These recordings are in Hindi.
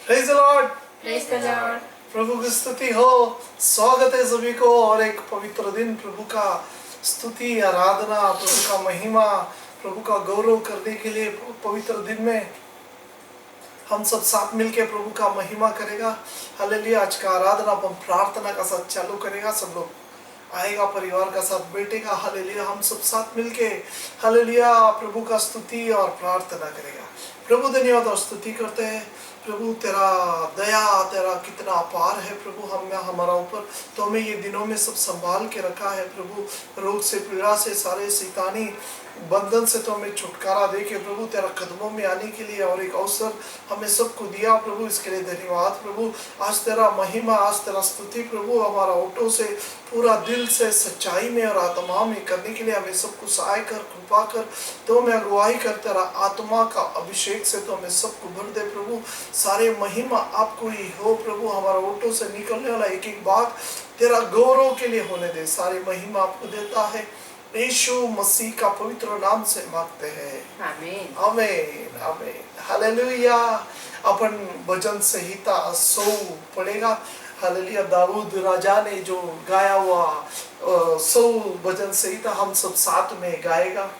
Praise the Lord. Praise the Lord. प्रभु की स्तुति हो। स्वागत है सभी को और एक पवित्र दिन, प्रभु का स्तुति, आराधना, प्रभु का महिमा, प्रभु का गौरव करने के लिए पवित्र दिन में हम सब साथ मिलके प्रभु का महिमा करेगा। हालेलुया। आज का आराधना हम प्रार्थना का साथ चालू करेगा। सब लोग आएगा, परिवार का साथ बैठेगा। हालेलुया। हम सब साथ मिलके हालेलुया प्रभु का स्तुति और प्रार्थना करेगा। प्रभु धन्यवाद और स्तुति करते हैं। प्रभु तेरा दया, तेरा कितना अपार है प्रभु हमारा ऊपर। तो हमें ये दिनों में सब संभाल के रखा है प्रभु। रोग से, पीड़ा से, सारे शैतानी बंधन से तो हमें छुटकारा दे के प्रभु तेरा कदमों में आने के लिए और एक अवसर हमें सबको दिया प्रभु। इसके लिए धन्यवाद प्रभु। आज तेरा महिमा, आज तेरा स्तुति प्रभु हमारा ओटो से, पूरा दिल से, सच्चाई में और आत्मा में करने के लिए हमें सबको सहाय कर, कृपा कर। तो हमें अगुवाई कर, तेरा आत्मा का अभिषेक से तो हमें सबको भर दे प्रभु। सारे महिमा आपको ही हो प्रभु। हमारा ओटो से निकलने वाला एक एक बात तेरा गौरव के लिए होने दे। सारी महिमा आपको देता है, यीशु मसीह का पवित्र नाम से मांगते हैं। आमीन आमीन आमीन। हालेलुया। अपन भजन संहिता 100 पढ़ेगा। हालेलुया। दाऊद राजा ने जो गाया हुआ 100 भजन संहिता हम सब साथ में गाएगा।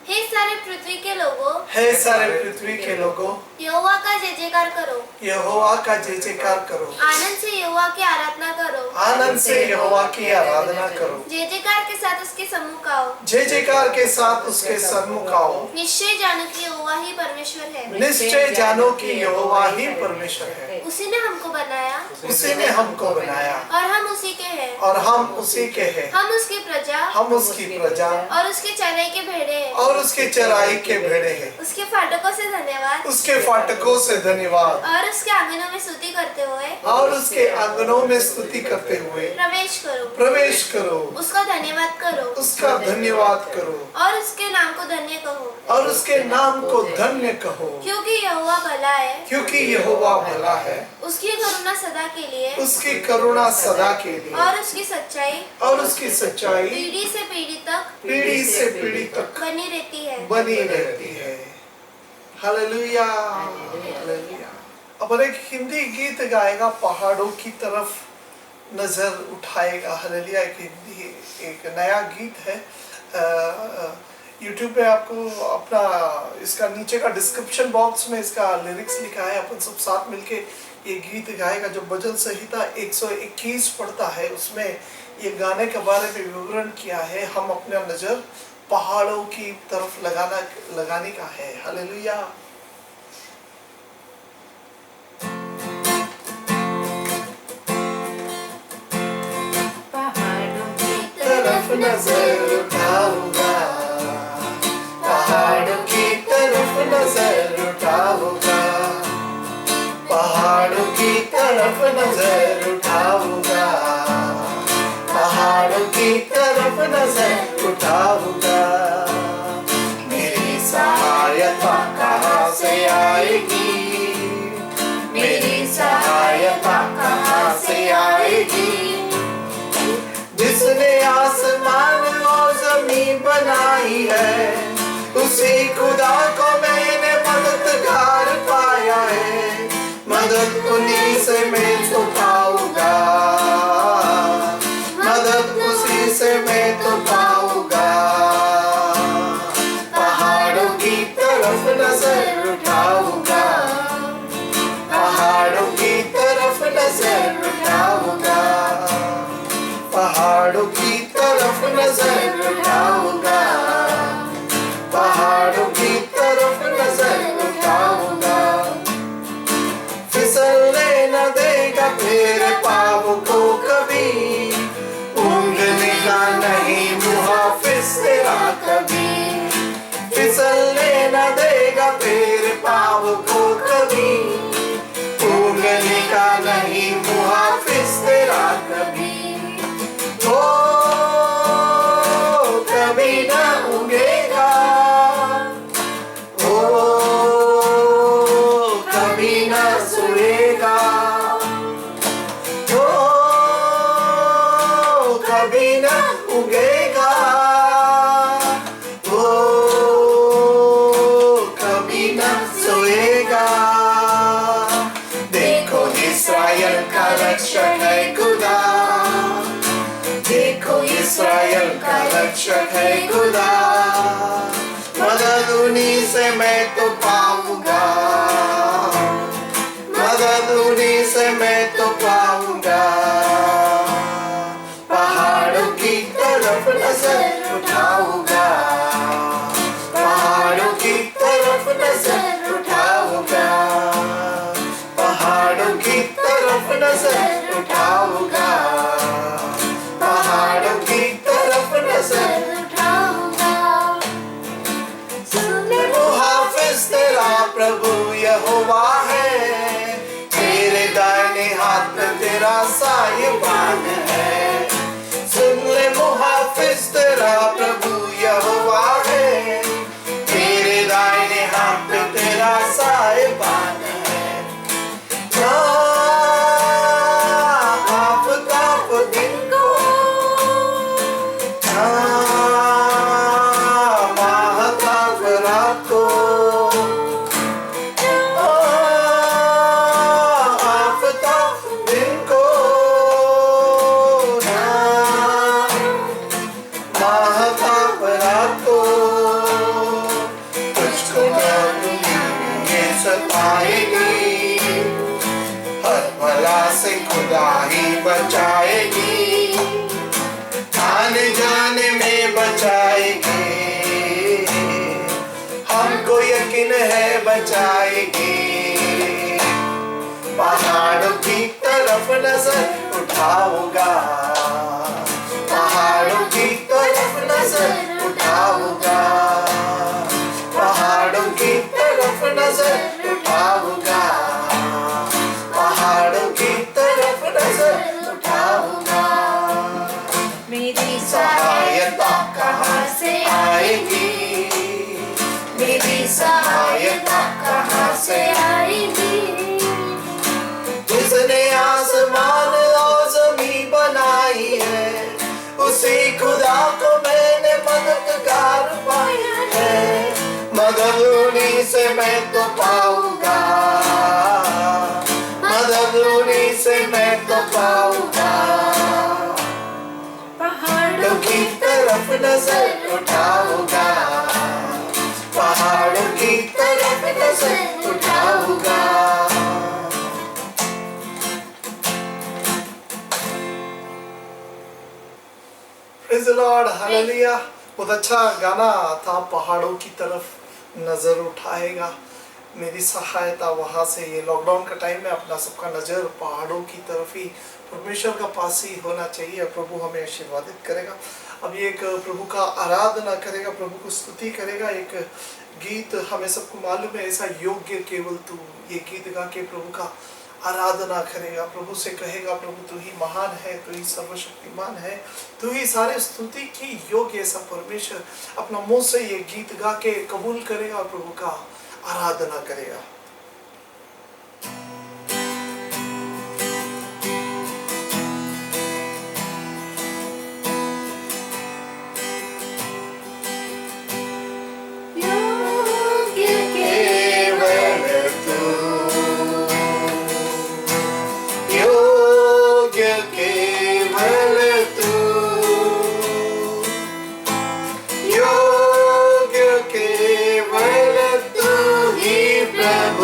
हे सारे पृथ्वी के लोगों, हे सारे पृथ्वी के लोगों, यहोवा का जय जयकार करो। यहोवा का जय जयकार करो। आनंद से यहोवा की आराधना करो। आनंद से यहोवा की आराधना करो। जय जयकार के साथ उसके सम्मुख आओ। जय जयकार के साथ उसके सम्मुख आओ। निश्चय जानो कि यहोवा ही परमेश्वर है। निश्चय जानो कि यहोवा ही परमेश्वर है। उसी ने हमको बनाया, उसी ने हमको बनाया और हम उसी के हैं। और हम उसी के हैं। हम उसकी प्रजा, हम उसकी प्रजा और उसके चराई के भेड़े हैं। और उसके चराई के भेड़े हैं। उसके फाटकों से धन्यवाद, उसके फाटकों से धन्यवाद, और उसके आंगनों में स्तुति करते हुए, और उसके आंगनों में स्तुति करते हुए प्रवेश करो। प्रवेश करो। उसका धन्यवाद करो, उसका धन्यवाद करो, और उसके नाम को धन्य कहो। और उसके नाम को धन्य कहो। क्योंकि यहोवा भला है, क्योंकि यहोवा भला है। उसकी करुणा सदा के लिए, उसकी करुणा सदा के लिए, और उसकी सच्चाई, और उसकी सच्चाई पीढ़ी से पीढ़ी तक, पीढ़ी से पीढ़ी तक बनी रहती है। बनी रहती है। Hallelujah hallelujah. अब एक हिंदी गीत गाएगा, पहाड़ों की तरफ नजर उठाएगा। हालेलुया। एक हिंदी, एक नया गीत है। यूट्यूब पे आपको अपना इसका नीचे का डिस्क्रिप्शन बॉक्स में इसका लिरिक्स लिखा है। अपन सब साथ मिलके ये गीत गाएगा। जो भजन संहिता 121 पढ़ता है उसमें ये गाने के बारे में विवरण किया है। हम अपना नजर पहाड़ों की तरफ लगाने का है। हालेलुया। पहाड़ों की तरफ नजर उठाऊंगा, पहाड़ों की तरफ नजर उठाऊंगा, पहाड़ों की तरफ नजर उठाऊंगा, पहाड़ों की तरफ नजर उठाऊंगा। मेरी सहायता कहाँ से आएगी? मेरी सहायता कहाँ से आएगी? जिसने आसमान और जमीन बनाई है, उसी खुदा को मैंने मददगार पाया है। मदद उन्हीं से मैं तो पाऊंगा, मदद उसी से मैं तो पाऊंगा। पहाड़ों की तरफ नजर उठाऊंगा, पहाड़ों की तरफ नजर उठाऊंगा, पहाड़ों की तरफ नजर उठाऊंगा, पहाड़ों की तरफ नजर उठाऊंगा। फिसलने न देगा तेरे पाँव को कभी, ऊँघने का नहीं मुहाफिज तेरा कभी। फिसलने न देगा तेरे पाँव को कभी, ऊँघने का नहीं मुहाफिज तेरा कभी। ओ कभी ना उगेगा, ओ कभी ना सोएगा, ओ कभी ना उगेगा, ओ रक्षक है खुदा, देखो इस्राएल का रक्षक है खुदा, मदद उन्हीं से मैं तो पाऊंगा, मदद उन्हीं से मैं तो पाऊंगा। पहाड़ों की तरफ नजर उठाऊंगा, पहाड़ों की तरफ नजर उठाऊंगा, पहाड़ों की तरफ नजर उठाऊंगा, पहाड़ों की तरफ नजर उठाऊंगा। सुन ले मुहाफिज तेरा प्रभु यहोवा है, तेरे दाहिने हाथ में तेरा साहिबान है। सुन ले मुहाफिज तेरा प्रभु यहोवा है, तेरे दाहिने हाथ में तेरा साहिबान है। आफताब दिन को, माहताब रात को, आफताब दिन को, माहताब रात को, तुझको ये सताएगी, हर भला से खुदा ही बचाएगी, आने जाने में बचाएगी, हमको यकीन है बचाएगी। पहाड़ों की तरफ नजर उठाऊंगा, पहाड़ों की तरफ नजर उठाऊंगा, पहाड़ों की तरफ नजर उठाऊंगा, पहाड़ों की तरफ नजर उठाऊंगा। मेरी सहायता कहाँ से आएगी, मेरी सहायता कहाँ से आएगी। जिसने आसमान और जमीन बनाई है, उसी खुदा को मैंने मददगार पाया है। मदद उन्हीं से मैं तो पाऊंगा, मदद उन्हीं से मैं तो पाऊंगा। पहाड़ों की तरफ नजर उठाऊंगा, पहाड़ों की तरफ नजर उठाऊंगा। Praise the Lord, hallelujah. बहुत अच्छा गाना था, पहाड़ों की तरफ नजर उठाएगा, मेरी सहायता वहाँ से। ये लॉकडाउन का टाइम में अपना सबका नज़र पहाड़ों की तरफ ही, परमेश्वर का पास ही होना चाहिए। प्रभु हमें आशीर्वादित करेगा। अब ये एक प्रभु का आराधना करेगा, प्रभु को स्तुति करेगा। एक गीत हमें सबको मालूम है, ऐसा योग्य केवल तू, ये गीत गा के प्रभु का आराधना करेगा। प्रभु से कहेगा, प्रभु तू ही महान है, तू ही सर्वशक्तिमान है, तू ही सारे स्तुति की योग्य। ऐसा परमेश्वर अपना मुंह से ये गीत गा के कबूल करेगा और प्रभु का आराधना करेगा। प्रभु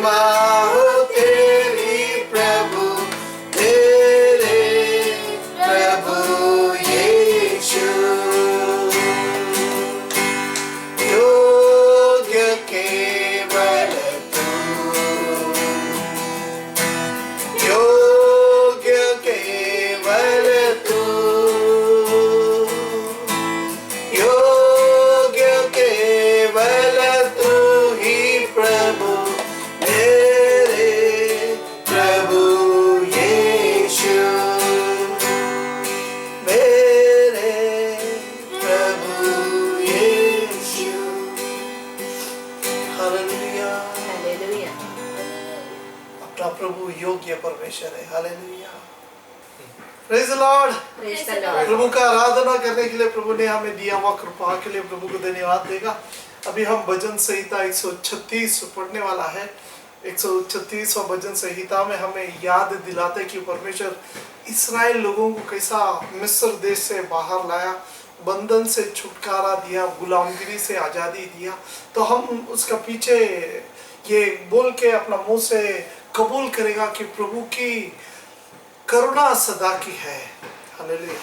महिमा हो तेरी प्रभु, तेरे प्रभु यीशु। योग्य केवल तू, योग्य केवल तू, योग्य केवल तू ही प्रभु, मेरे प्रभु यीशु, मेरे प्रभु यीशु। हालेलुया। हालेलुया। अपना प्रभु योग्य परमेश्वर है। Hallelujah. Praise the Lord. Praise the Lord. प्रभु का आराधना करने के लिए प्रभु ने हमें दिया हुआ कृपा के लिए प्रभु को धन्यवाद देगा। अभी हम भजन संहिता 136 पढ़ने वाला है। 136वां भजन संहिता में हमें याद दिलाते कि परमेश्वर इस्राएल लोगों को कैसा मिस्र देश से बाहर लाया, बंधन से छुटकारा दिया, गुलामगिरी से आज़ादी दिया। तो हम उसका पीछे ये बोल के अपना मुंह से कबूल करेगा कि प्रभु की करुणा सदा की है। हालेलुया।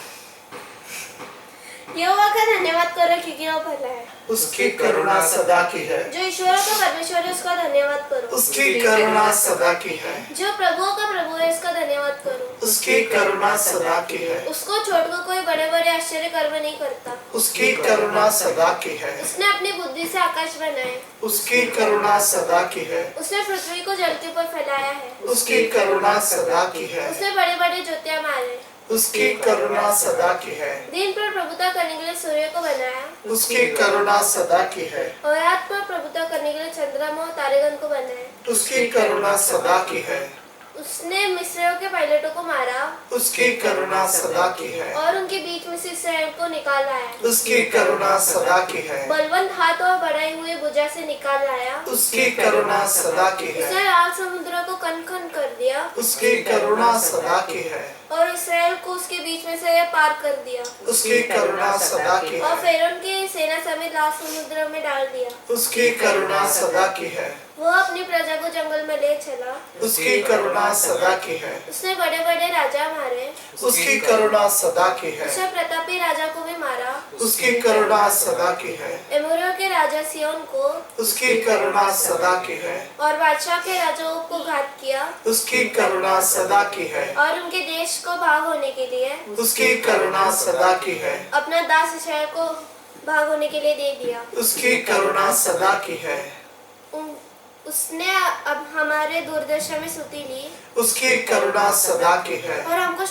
यहोवा का धन्यवाद करो क्योंकि वो भला है। उसकी करुणा सदा की है। जो ईश्वरों का परमेश्वर है उसका धन्यवाद करो। उसकी करुणा सदा की है। जो प्रभुओं का प्रभु है उसका धन्यवाद करो। उसकी करुणा सदा की है। उसको छोड़कर कोई बड़े बड़े आश्चर्य कर्म नहीं करता। उसकी करुणा सदा की है। उसने अपनी बुद्धि से आकाश बनाए। उसकी करुणा सदा की है। उसने पृथ्वी को जल के ऊपर फैलाया है। उसकी करुणा सदा की है। उसने बड़े बड़े ज्योतियां मारे। उसकी करुणा सदा की है। दिन पर प्रभुता करने के लिए सूर्य को बनाया। उसकी करुणा सदा की है। और रात पर प्रभुता करने के लिए चंद्रमा और तारेगण को बनाया। उसकी करुणा सदा की है। उसने मिस्रियों के पायलटों को मारा। उसकी करुणा सदा की है। और उनके बीच में से इस्राएल को निकाल लाया। उसकी करुणा सदा की है। बलवंत हाथ और बढ़ाई हुई भुजा से निकाल लाया। उसकी करुणा सदा की है। उसने लाल समुद्र को कन-कन कर दिया। उसकी करुणा सदा की है। और इस्राएल को उसके बीच में से पार कर दिया। उसकी करुणा सदा की और है। फिरौन की सेना समेत लाल समुद्र में डाल दिया। उसकी करुणा सदा की है। वो अपनी प्रजा को जंगल में ले चला। उसकी करुणा सदा की है। उसने बड़े बड़े राजा मारे। उसकी करुणा सदा की है। उसने प्रतापी राजा को भी मारा। उसकी करुणा सदा की है। एमोरियों के राजा सिय्योन को उसकी करुणा सदा की है। और बादशाह के राजाओं को घात किया। उसकी करुणा सदा की है। और उनके देश को भाग होने के लिए उसकी करुणा सदा की है। अपना दास इस्राएल को भाग होने के लिए दे दिया। उसकी करुणा सदा की है। उसने अब हमारे दुर्दशा में सुती ली। उसकी करुणा सदा की है। और हमको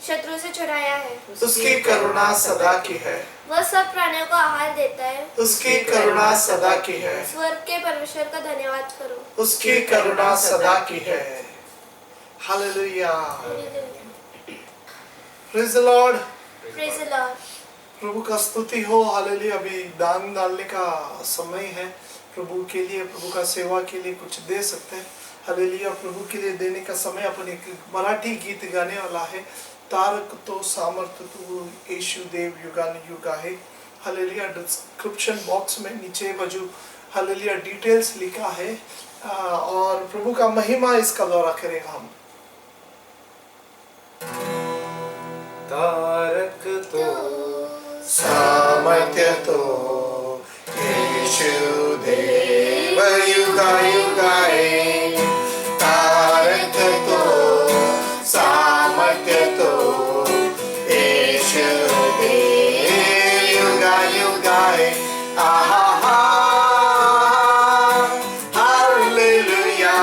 शत्रु से छुड़ाया है। उसकी करुणा सदा की है। वह सब प्राणियों को आहार देता है। उसकी करुणा सदा की है। स्वर्ग के परमेश्वर का धन्यवाद करो। उसकी करुणा सदा की है। Hallelujah. Praise the Lord. Praise the Lord. प्रभु का स्तुति हो। हालेलुया। अभी दान डालने का समय है। प्रभु के लिए, प्रभु का सेवा के लिए कुछ दे सकते हैं। हालेलुया। प्रभु के लिए देने का समय। अपन एक मराठी गीत गाने वाला है, तारक तो सामर्थ तू यीशु देव युगान युग आहे। हालेलुया। डिस्क्रिप्शन बॉक्स में नीचे बाजू हालेलुया डिटेल्स लिखा है। और प्रभु का महिमा इसका दौरा करेगा हम। तारक तो सामर्थ्य तो यीशु देव युगा युगाए। तारक तो सामर्थ्य तो यीशु देव युगा युगाए। आहा हालेलुया।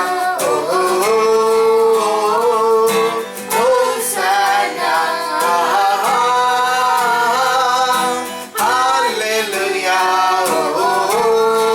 Oh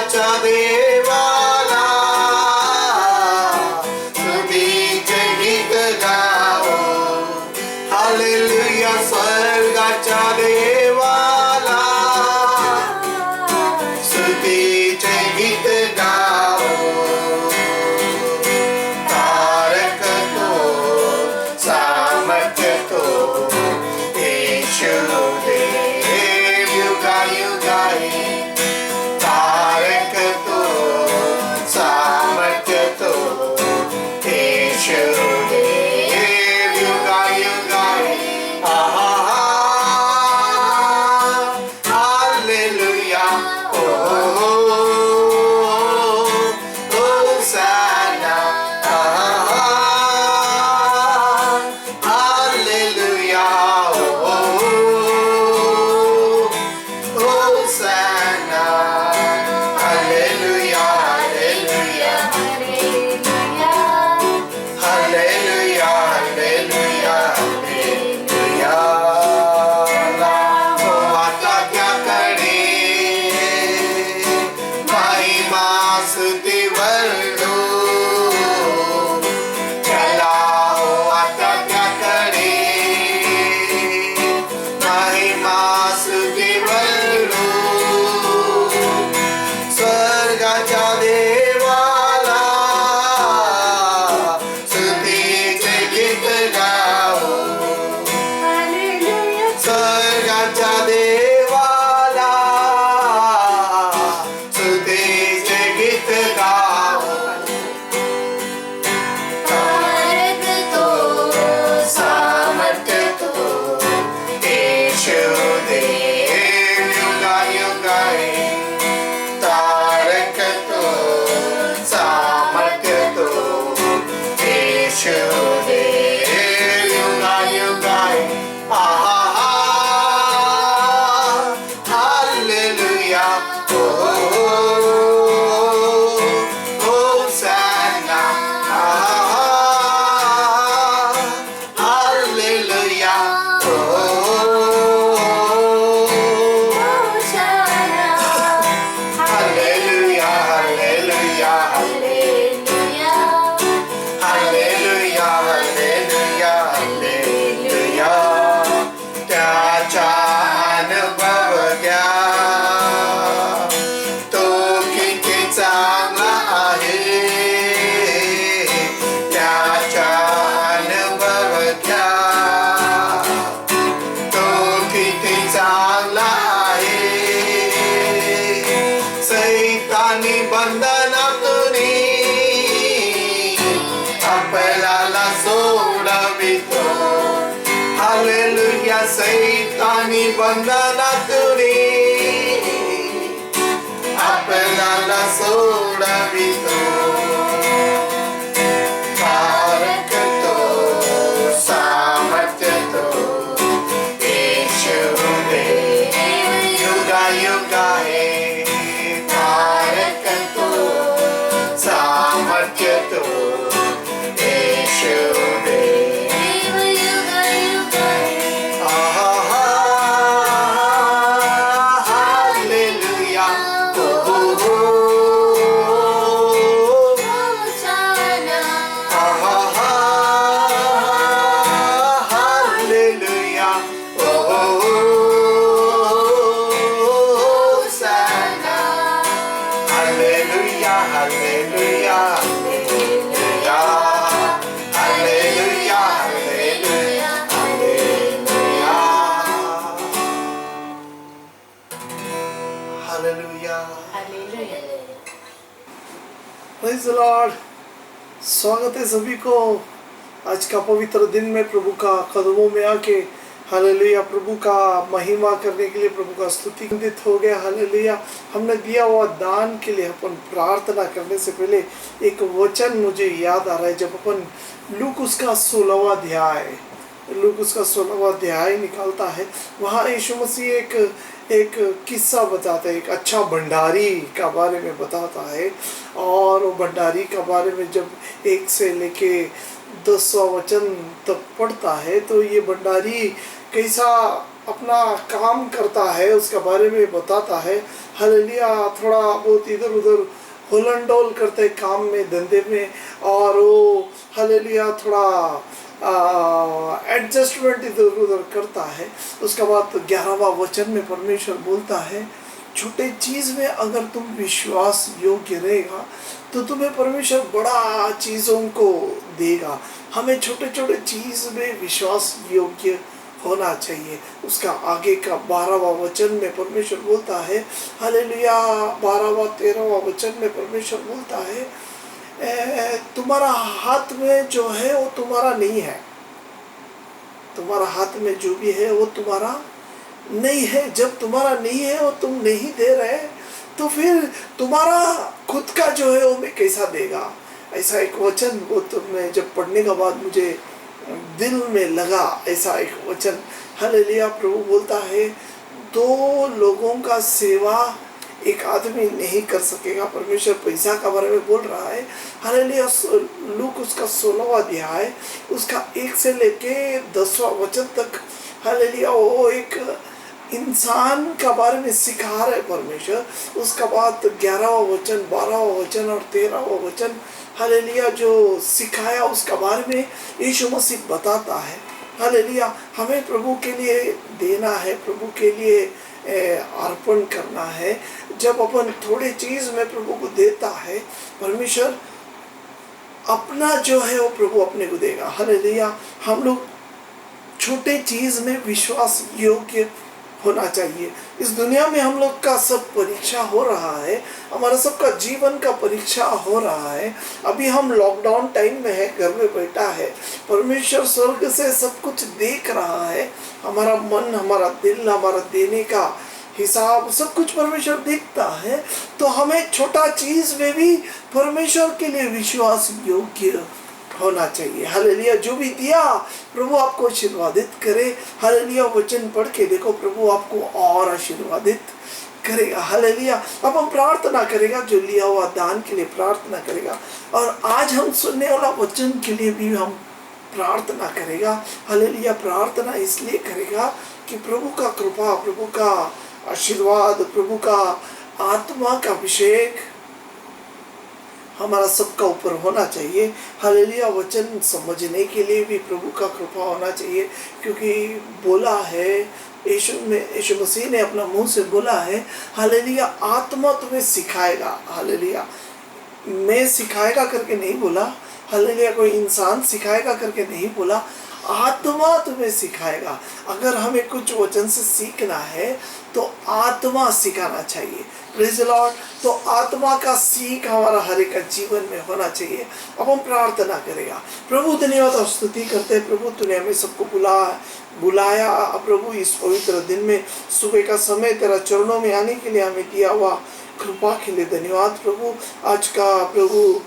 स्वर्गाच्या देवाला स्तुतीचे गीत गाओ. हालेलुया स्वर्गाच्या देवाला स्तुतीचे गीत गाओ. तारक तो सामर्थ्य तो येशू देव युगायुगाही. तारक तो सामर्थ्य तो येशू देव युगायुगाही. Hallelujah hosanna. Hallelujah hosanna. Hallelujah hallelujah hallelujah hallelujah hallelujah. हो आता त्याकडे महिमा स्तुती वर्णू. चला हो आता त्याकडे महिमा स्तुती वर्णू. स्वर्गाच्या देवाला स्तुतीचे गीत गाओ. स्वर्गाच्या देवाला स्तुतीचे गीत गाओ. तारक तो सामर्थ्य तो येशू देव युगायुगाही. तारक तो सामर्थ्य तो येशू देव युगायुगाही. Hallelujah hosanna. Hallelujah hallelujah hallelujah hallelujah hallelujah hallelujah. त्याचा अनुभव घ्या तो किती चांगला आहे. त्याचा अनुभव घ्या तो किती चांगला आहे. सैतानी बंधनातून आपल्याला सोडवितो. हालेलुया सैतानी बंधनातून आपल्याला सोडवितो. तारक तो सामर्थ्य तो येशू देव युगायुगाही. तारक तो सामर्थ्य तो येशू देव. Hallelujah hallelujah hosanna. Hallelujah hallelujah hallelujah hallelujah hallelujah hallelujah. Hallelujah praise the Lord. स्वागत है सभी को आज का पवित्र दिन में प्रभु का कदमों में आके हालेलुया प्रभु का महिमा करने के लिए, प्रभु का स्तुति हो गया. हालेलुया. हमने दिया हुआ दान के लिए अपन प्रार्थना करने से पहले एक वचन मुझे याद आ रहा है. जब अपन लूक उसका 16वां अध्याय निकालता है, वहाँ यीशु मसीह एक किस्सा बताता है. एक अच्छा भंडारी का बारे में बताता है. और वो भंडारी का बारे में जब 1 से लेके 10वां वचन तक पढ़ता है तो ये भंडारी कैसा अपना काम करता है उसका बारे में बताता है। हालेलुया, थोड़ा बहुत इधर उधर होलनडोल करते काम में, धंधे में, और वो हालेलुया थोड़ा एडजस्टमेंट इधर उधर करता है। उसके बाद 11वां वचन में परमेश्वर बोलता है, छोटे चीज़ में अगर तुम विश्वास योग्य रहेगा तो तुम्हें परमेश्वर बड़ा चीज़ों को देगा। हमें छोटे छोटे चीज़ में विश्वास योग्य होना चाहिए। उसका आगे का 12वां वचन में परमेश्वर बोलता है, हालेलुया, 12वां 13वां वचन में परमेश्वर बोलता है, तुम्हारा हाथ में जो है वो तुम्हारा नहीं है, तुम्हारा हाथ में जो भी है वो तुम्हारा नहीं है। जब तुम्हारा नहीं है वो तुम नहीं दे रहे तो फिर तुम्हारा खुद का जो है वो मैं कैसा देगा। ऐसा एक वचन वो तो मैं जब पढ़ने के बाद मुझे दिल में लगा, ऐसा एक वचन। हालेलुया, प्रभु बोलता है 2 लोगों का सेवा एक आदमी नहीं कर सकेगा। परमेश्वर पैसा का बारे में बोल रहा है। हालेलुया, लूक उसका 16वां अध्याय उसका 1 से लेके 10वां वचन तक, हालेलुया, वो एक इंसान का बारे में सिखा रहे परमेश्वर। उसका बाद 11वां वचन, 12वां वचन और 13वां वचन, हालेलुया, जो सिखाया उसका बारे में यीशु मसीह बताता है। हालेलुया, हमें प्रभु के लिए देना है, प्रभु के लिए अर्पण करना है। जब अपन थोड़े चीज़ में प्रभु को देता है, परमेश्वर अपना जो है वो प्रभु अपने को देगा। हालेलुया, हम लोग छोटे चीज़ में विश्वास योग्य होना चाहिए। इस दुनिया में हम लोग का सब परीक्षा हो रहा है, हमारा सबका जीवन का परीक्षा हो रहा है। अभी हम लॉकडाउन टाइम में है, घर में बैठा है, परमेश्वर स्वर्ग से सब कुछ देख रहा है। हमारा मन, हमारा दिल, हमारा देने का हिसाब सब कुछ परमेश्वर देखता है। तो हमें छोटा चीज़ में भी परमेश्वर के लिए विश्वास योग्य होना चाहिए। हालेलुया, जो भी दिया प्रभु आपको आशीर्वादित करे। हालेलुया, वचन पढ़ के देखो, प्रभु आपको और आशीर्वादित करेगा। हालेलुया, अब हम प्रार्थना करेगा, जो लिया हुआ दान के लिए प्रार्थना करेगा, और आज हम सुनने वाला वचन के लिए भी हम प्रार्थना करेगा। हालेलुया, प्रार्थना इसलिए करेगा कि प्रभु का कृपा, प्रभु का आशीर्वाद, प्रभु का आत्मा का अभिषेक हमारा सबका ऊपर होना चाहिए। हालेलुया, वचन समझने के लिए भी प्रभु का कृपा होना चाहिए, क्योंकि बोला है यीशु मसीह ने अपना मुंह से बोला है, हालेलुया, आत्मा तुम्हें सिखाएगा। हालेलुया, मैं सिखाएगा करके नहीं बोला, हालेलुया, कोई इंसान सिखाएगा करके नहीं बोला, आत्मा तुम्हें सिखाएगा। अगर हमें कुछ वचन से सीखना है तो आत्मा सिखाना चाहिए। Praise the Lord. तो आत्मा का सीख हमारा हर एक जीवन में होना चाहिए। अब हम प्रार्थना करेगा। प्रभु धन्यवाद और स्तुति करते हैं, प्रभु तूने हमें सबको बुलाया प्रभु, इस पवित्र दिन में सुबह का समय तेरा चरणों में आने के लिए हमें दिया हुआ कृपा के लिए धन्यवाद प्रभु। आज का प्रभु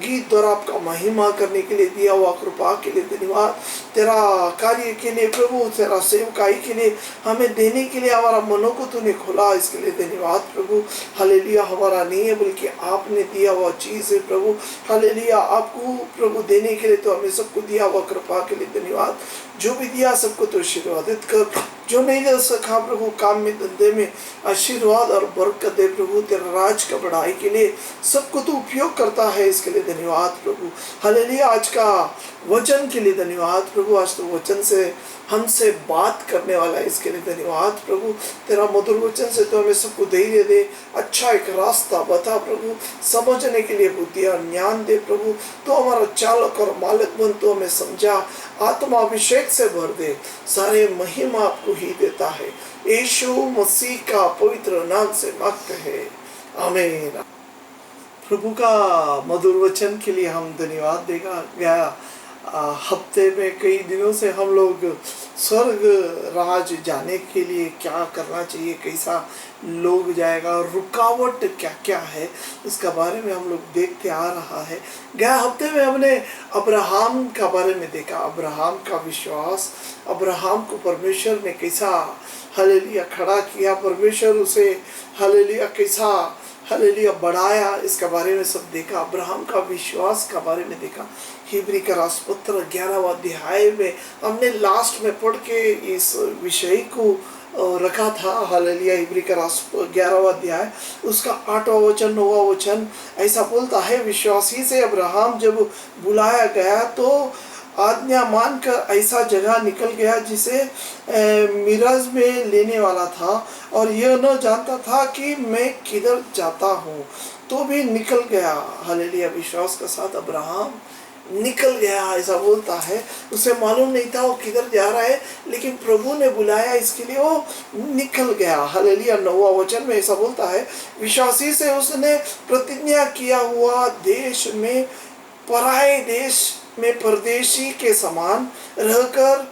गीत द्वारा आपका महिमा करने के लिए दिया हुआ कृपा के लिए धन्यवाद। तेरा कार्य के लिए प्रभु, तेरा सेवकाई के लिए हमें देने के लिए हमारा मनों को तूने खोला, इसके लिए धन्यवाद प्रभु। हालेलुया, हमारा नहीं है बल्कि आपने दिया हुआ चीज़ है प्रभु। हालेलुया, आपको प्रभु देने के लिए तो हमें सबको दिया हुआ कृपा के लिए धन्यवाद। जो भी दिया सबको तो आशीर्वादित कर, जो नहीं दे सका प्रभु काम में धंधे में आशीर्वाद और बरकत दे प्रभु। तेरा राज का बढ़ाई के लिए सबको तो उपयोग करता है, इसके लिए धन्यवाद प्रभु। हालेलुया, आज का वचन के लिए धन्यवाद प्रभु। आज तो वचन से हमसे बात करने वाला है, इसके लिए धन्यवाद प्रभु। तेरा मधुर वचन से तो हमें सबको धैर्य दे, अच्छा एक रास्ता बता प्रभु, समझने के लिए बुद्धि और ज्ञान दे प्रभु। तो हमारा चालक और मालिक बन, तो हमें समझा, आत्मा अभिषेक से भर दे। सारे महिमा आपको ही देता है, यीशु मसीह का पवित्र नाम से मांगते हैं, आमीन। प्रभु का मधुर वचन के लिए हम धन्यवाद देगा। गया हफ्ते में कई दिनों से हम लोग स्वर्ग राज जाने के लिए क्या करना चाहिए, कैसा लोग जाएगा, रुकावट क्या क्या है, इसका बारे में हम लोग देखते आ रहा है। गया हफ्ते में हमने अब्राहम का बारे में देखा, अब्राहम का विश्वास, अब्राहम को परमेश्वर ने कैसा हालेलुया खड़ा किया, परमेश्वर उसे हालेलुया कैसा हालेलुया बढ़ाया, इसका बारे में सब देखा। अब्राहम का विश्वास का बारे में देखा। हिब्री का राजपत्र 11वां अध्याय में हमने लास्ट में पढ़ के इस विषय को रखा था। हालेलुया हिब्री का 11वां अध्याय उसका 8वां वचन 9वां वचन ऐसा बोलता है, विश्वासी से अब्राहम जब बुलाया गया तो आज्ञा मानकर ऐसा जगह निकल गया जिसे मिराज में लेने वाला था, और यह न जानता था कि मैं किधर जाता हूँ, तो भी निकल गया। हालेलुया विश्वास के साथ अब्राहम निकल गया, ऐसा बोलता है। उसे मालूम नहीं था वो किधर जा रहा है, लेकिन प्रभु ने बुलाया इसके लिए वो निकल गया। हालेलुया 9वां वचन में ऐसा बोलता है, विश्वासी से उसने प्रतिज्ञा किया हुआ देश में, पराये देश में परदेशी के समान रहकर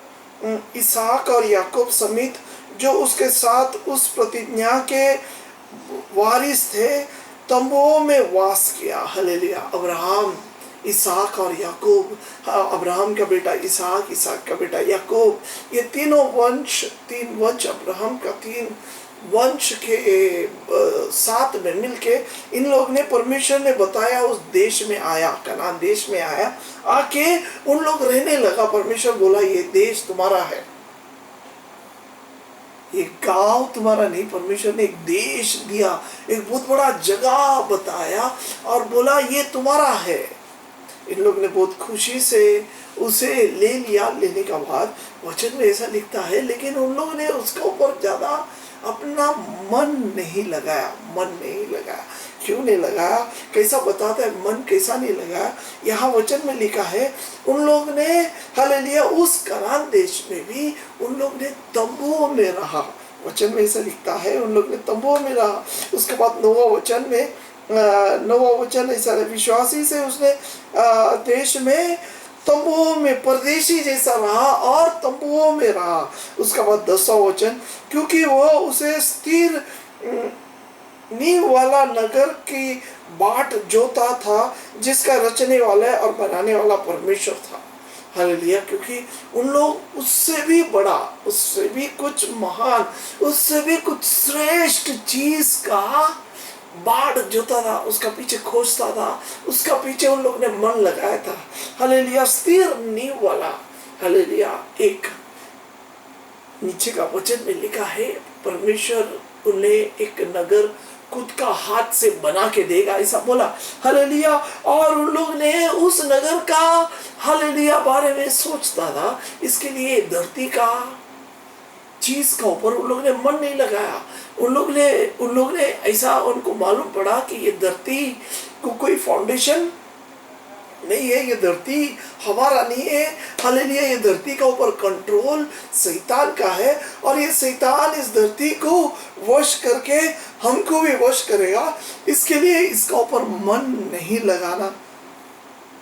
इसहाक और याकूब समेत जो उसके साथ उस प्रतिज्ञा के वारिस थे तंबुओं में वास किया। हालेलुया अब्राहम, इसहाक और याकूब, अब्राहम का बेटा इसहाक, इसहाक का बेटा याकूब, ये तीनों वंश, 3 वंश अब्राहम का 3 वंश के साथ में मिलके इन लोग ने, परमेश्वर ने बताया उस देश में आया, कनान देश में आया, आके उन लोग रहने लगा। परमेश्वर बोला ये देश तुम्हारा है, ये गांव तुम्हारा नहीं, परमेश्वर ने एक देश दिया, एक बहुत बड़ा जगह बताया और बोला ये तुम्हारा है। इन लोग ने बहुत खुशी से उसे ले लिया। लेने का बाद वचन में ऐसा लिखता है, लेकिन उन लोगों ने उसके ऊपर ज्यादा अपना मन नहीं लगाया, मन नहीं लगाया। क्यों नहीं लगाया, कैसा बताता है मन कैसा नहीं लगाया। यहाँ वचन में लिखा है उन लोग ने हालेलुया उस कनान देश में भी उन लोग ने तंबुओं में रहा। वचन में ऐसा लिखता है उन लोग ने तंबुओं में रहा। उसके बाद 9वां वचन में 9वां वचन ऐसा है, विश्वासी से उसने देश में तंबुओं में परदेशी जैसा रहा और तंबुओं में रहा। उसका बाद 10वां वचन, क्योंकि वह उसे स्थिर नींव वाला नगर की बाट जोता था जिसका रचने वाला और बनाने वाला परमेश्वर था। हालेलुया क्योंकि उन लोग उससे भी बड़ा, उससे भी कुछ महान, उससे भी कुछ श्रेष्ठ चीज का बाढ़ जोता था, उसका पीछे खोजता था, उसका पीछे उन लोग ने मन लगाया था। हालेलुया स्थिर नींव वाला। हालेलुया एक नीचे का वचन में लिखा है परमेश्वर उन्हें एक नगर खुद का हाथ से बना के देगा, ऐसा बोला। हालेलुया और उन लोग ने उस नगर का हालेलुया बारे में सोचता था, इसके लिए धरती का चीज का ऊपर उन लोग ने मन नहीं लगाया। उन लोग ने ऐसा उनको मालूम पड़ा कि ये धरती को कोई फाउंडेशन नहीं है, ये धरती हमारा नहीं है। हालेलुया ये धरती का ऊपर कंट्रोल शैतान का है और ये शैतान इस धरती को वश करके हमको भी वश करेगा, इसके लिए इसका ऊपर मन नहीं लगाना।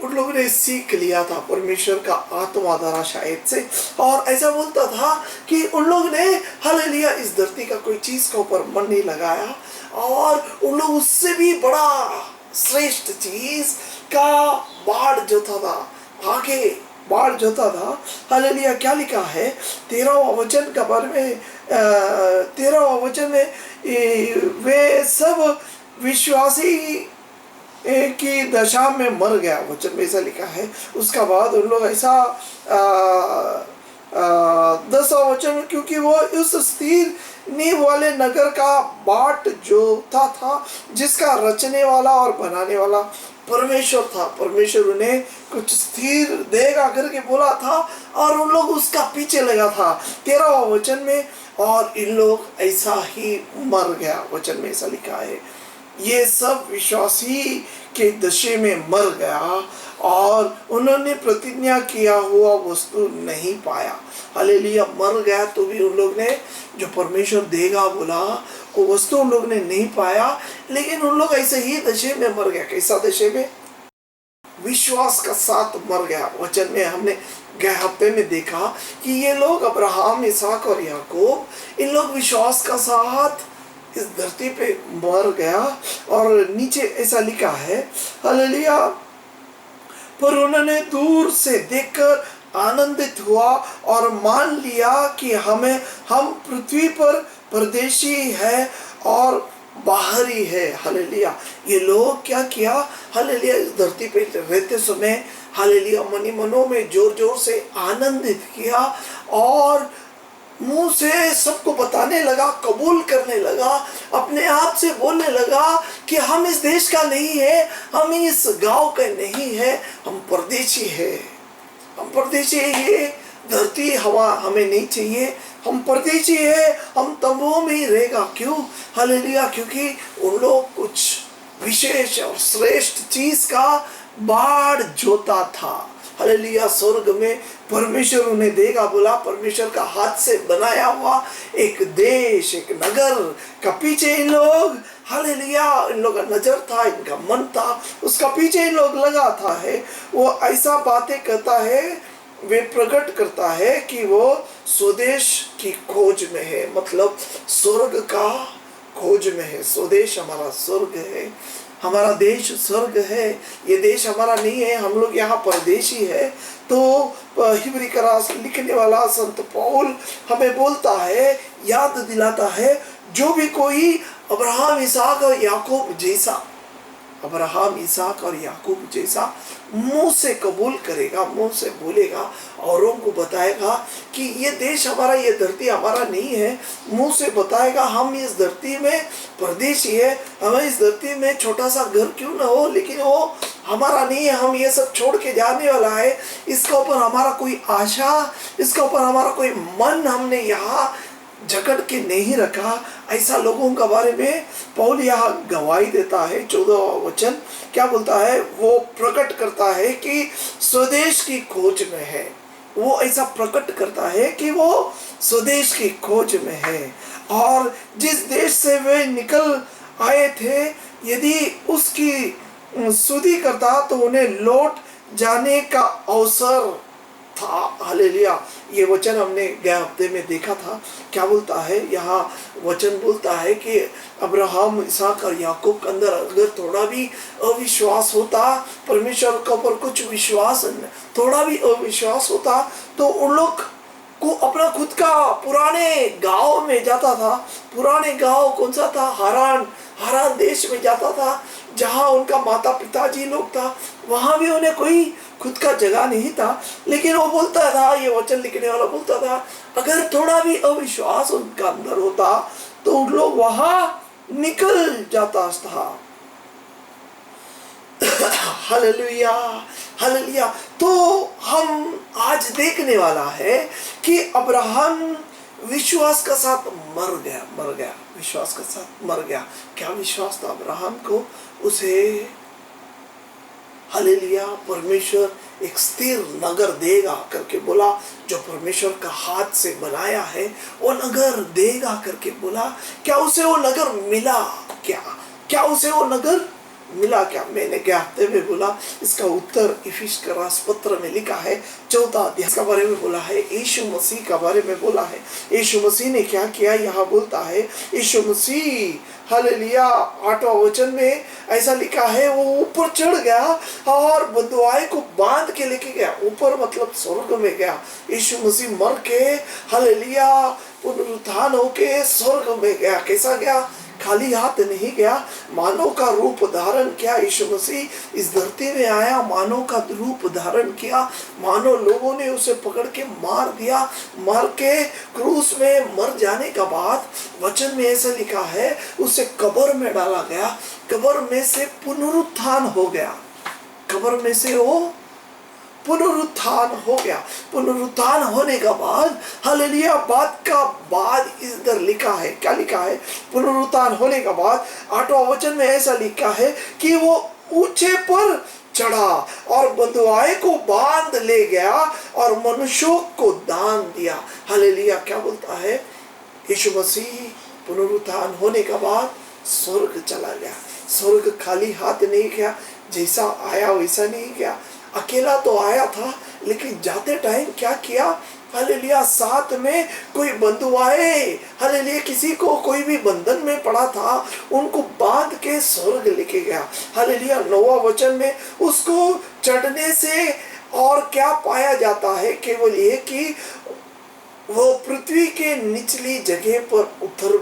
उन लोगों ने सीख लिया था परमेश्वर का आत्मा द्वारा शायद से, और ऐसा बोलता था कि उन लोग ने हालेलुया इस धरती का कोई चीज का ऊपर मन नहीं लगाया और उन लोग उससे भी बड़ा श्रेष्ठ चीज का बाढ़ जोता था, आगे बाढ़ जोता था। हालेलुया क्या लिखा है 13वां वचन का बारे में, 13वां वचन में वे सब विश्वासी की दशा में मर गया, वचन में ऐसा लिखा है। उसका बाद उन लोग ऐसा 10वां वचन में, क्योंकि वो उस स्थिर नींव वाले नगर का बाट जोता था जिसका रचने वाला और बनाने वाला परमेश्वर था। परमेश्वर उन्हें कुछ स्थिर देगा करके बोला था और उन लोग उसका पीछे लगा था। 13वां वचन में, और इन लोग ऐसा ही मर गया, वचन में ऐसा लिखा है। ये सब विश्वासी के दशे में मर गया और उन्होंने प्रतिज्ञा किया हुआ वस्तु नहीं पाया। हालेलुया मर गया तो भी उन लोग ने जो परमेश्वर देगा बोला वो वस्तु उन लोग ने नहीं पाया, लेकिन उन लोग ऐसे ही दशे में मर गया। कैसा दशे में? विश्वास का साथ मर गया। वचन में हमने गए हफ्ते में देखा कि ये लोग अब्राहम, इसहाक और याकूब, इन लोग विश्वास का साथ इस धरती पे मर गया। और नीचे ऐसा लिखा है हालेलुया, पर उन्होंने दूर से देखकर आनंदित हुआ और मान लिया कि हम पृथ्वी पर परदेशी है और बाहरी है। हालेलुया। ये लोग क्या किया, हालेलुया, इस धरती पे रहते समय हालेलुया मनी मनों में जोर जोर से आनंदित किया और मुंह से सबको बताने लगा, कबूल करने लगा, अपने आप से बोलने लगा कि हम इस देश का नहीं है, हम इस गांव का नहीं है, हम परदेशी है, हम परदेशी है। ये धरती हवा हमें नहीं चाहिए, हम परदेशी है, हम तंबुओं में ही रहेगा। क्यों? हालेलुया, क्योंकि उन लोग कुछ विशेष और श्रेष्ठ चीज का बाढ़ जोता था। हालेलुया। स्वर्ग में परमेश्वर उन्हें देगा, बोला परमेश्वर का हाथ से बनाया हुआ एक देश, एक नगर का पीछे इन लोग, हालेलुया, इन लोग का नजर था, इनका मन था, उसका पीछे इन लोग लगा था। है वो ऐसा बातें करता है, वे प्रकट करता है कि वो स्वदेश की खोज में है, मतलब स्वर्ग का खोज में है। स्वदेश हमारा स्वर्ग है, हमारा देश स्वर्ग है, ये देश हमारा नहीं है, हम लोग यहाँ परदेशी है। तो हिब्री का राष्ट्र लिखने वाला संत पौल हमें बोलता है, याद दिलाता है, जो भी कोई अब्राहम, इसहाक और याकूब जैसा, अब्राहम, इसहाक और याकूब जैसा मुंह से कबूल करेगा, मुंह से बोलेगा, औरों को बताएगा कि ये देश हमारा, ये धरती हमारा नहीं है, मुंह से बताएगा हम इस धरती में परदेशी है, हमें इस धरती में छोटा सा घर क्यों ना हो, लेकिन वो हमारा नहीं है, हम ये सब छोड़ के जाने वाला है, इसका ऊपर हमारा कोई आशा, इसका ऊपर हमारा कोई मन हमने यहाँ जकड़ के नहीं रखा। ऐसा लोगों के बारे में पौल यहाँ गवाही देता है। 14वां वचन क्या बोलता है, वो प्रकट करता है कि स्वदेश की खोज में है। वो ऐसा प्रकट करता है कि वो स्वदेश की खोज में है और जिस देश से वे निकल आए थे, यदि उसकी सुधि करता तो उन्हें लौट जाने का अवसर था। हालेलुया। ये वचन हमने गए हफ्ते में देखा था। क्या बोलता है यहाँ वचन, बोलता है कि अब्राहम, इसहाक और याकूब के अंदर अगर थोड़ा भी अविश्वास होता, परमेश्वर के ऊपर कुछ विश्वास, थोड़ा भी अविश्वास होता, तो उन लोग को अपना खुद का पुराने गांव में जाता था। पुराने गांव कौन सा था? हारान देश में जाता था, जहां उनका माता पिताजी लोग था। वहां भी उन्हें कोई खुद का जगह नहीं था, लेकिन वो बोलता था, ये वचन लिखने वाला बोलता था, अगर थोड़ा भी अविश्वास उनका अंदर होता तो उन लोग वहां निकल जाता था। Hallelujah, hallelujah. तो हम आज देखने वाला है कि अब्राहम विश्वास के साथ मर गया, विश्वास के साथ मर गया। क्या विश्वास था अब्राहम को? उसे हालेलुया परमेश्वर एक स्थिर नगर देगा करके बोला, जो परमेश्वर का हाथ से बनाया है वो नगर देगा करके बोला। क्या उसे वो नगर मिला? क्या उसे वो नगर मिला? क्या? मैंने क्या हफ्ते में बोला, इसका उत्तर इफिस का राष्ट्र पत्र में लिखा है, 14 अध्याय के बारे में बोला है, यीशु मसीह के बारे में बोला है। यीशु मसीह ने क्या किया यहाँ बोलता है, यीशु मसीह हालेलुया 8वां वचन में ऐसा लिखा है, वो ऊपर चढ़ गया और बंधुआई को बांध के लेके गया। ऊपर मतलब स्वर्ग में गया। यीशु मसीह मर के हालेलुया पुनरुत्थान होके स्वर्ग में गया। कैसा गया? खाली हाथ नहीं गया, मानव का रूप धारण किया। यीशु मसीह इस धरती में आया, मानव का रूप धारण किया। मानव लोगों ने उसे पकड़ के मार दिया, मार के क्रूस में मर जाने का बाद वचन में ऐसा लिखा है, उसे कब्र में डाला गया। कब्र में से पुनरुत्थान हो गया, कब्र में से वो पुनरुत्थान हो गया। पुनरुत्थान होने का बाद हालेलुया बात का बाद इधर लिखा है, क्या लिखा है? पुनरुत्थान होने का बाद 8वां वचन में ऐसा लिखा है कि वो ऊंचे पर चढ़ा और बंधुआई को बांध ले गया और मनुष्यों को दान दिया। हालेलुया। क्या बोलता है? यीशु मसीह पुनरुत्थान होने का बाद स्वर्ग चला गया। स्वर्ग खाली हाथ नहीं गया, जैसा आया वैसा नहीं गया। अकेला तो आया था, लेकिन जाते टाइम क्या किया? हालेलुया साथ में कोई बंधु आए। हालेलुया किसी को कोई भी बंधन में पड़ा था, उनको बांध के स्वर्ग लेके गया। हालेलुया 9वां वचन में उसको चढ़ने से और क्या पाया जाता है, केवल ये कि वो पृथ्वी के निचली जगह पर उतरा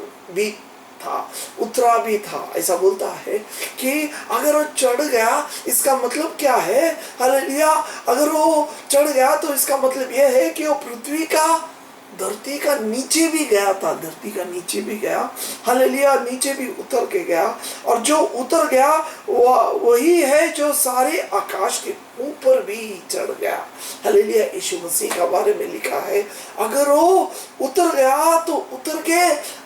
भी था। ऐसा बोलता है कि अगर वो चढ़ गया, इसका मतलब क्या है, हालेलुया, अगर वो चढ़ गया तो इसका मतलब यह है कि वो पृथ्वी का, धरती का नीचे भी गया था, धरती का नीचे भी गया, हालेलुया, नीचे भी उतर के गया। और जो उतर गया वही है जो सारे आकाश के ऊपर भी चढ़ गया। हालेलुया, यीशु मसीह का बारे में लिखा है, अगर वो उतर गया तो उतर के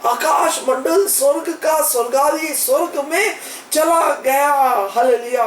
आकाश मंडल, स्वर्ग का स्वर्गादी स्वर्ग में चला गया। Hallelujah,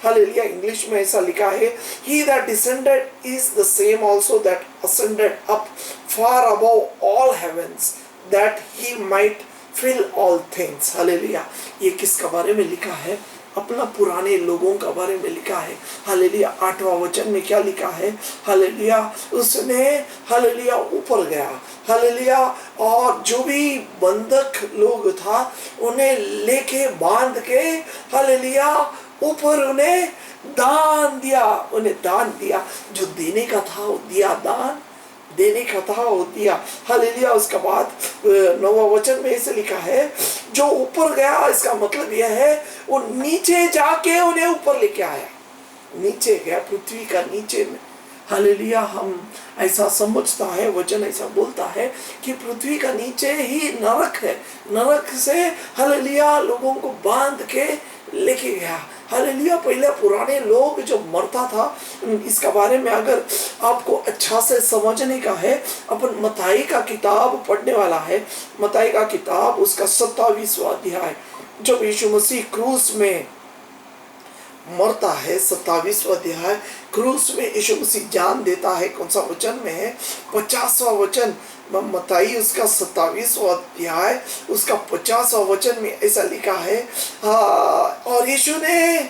hallelujah. इंग्लिश में ऐसा लिखा है, he that descended is the same also that ascended up far above all heavens that he might fill all things। Hallelujah. ये किसका बारे में लिखा है? अपना पुराने लोगों का बारे में लिखा है। हालेलुया। 8वां वचन में क्या लिखा है? हालेलुया, उसने, हालेलुया, ऊपर गया, हालेलुया, और जो भी बंधक लोग था उन्हें लेके बांध के, हालेलुया, ऊपर उन्हें दान दिया, उन्हें दान दिया, जो देने का था वो दिया, दान देने का था वो दिया। हालेलुया। उसके बाद 9वां वचन में ऐसे लिखा है, जो ऊपर गया, इसका मतलब यह है वो नीचे जाके उन्हें ऊपर लेके आया, नीचे गया, पृथ्वी का नीचे में। हालेलुया। हम ऐसा समझता है, वचन ऐसा बोलता है कि पृथ्वी का नीचे ही नरक है, नरक से, हालेलुया, लोगों को बांध के लेके गया। हालेलुया। पहले पुराने लोग जो मरता था, इसका बारे में अगर आपको अच्छा से समझने का है, अपन मत्ती का किताब पढ़ने वाला है। मत्ती का किताब, उसका 27वां अध्याय, जब यीशु मसीह क्रूस में मरता है, 27वां अध्याय, क्रूस में यीशु मसीह जान देता है। कौन सा वचन में है? 50वां वचन, मत्ती उसका 27वां अध्याय, उसका 50वां वचन में ऐसा लिखा है, और यीशु ने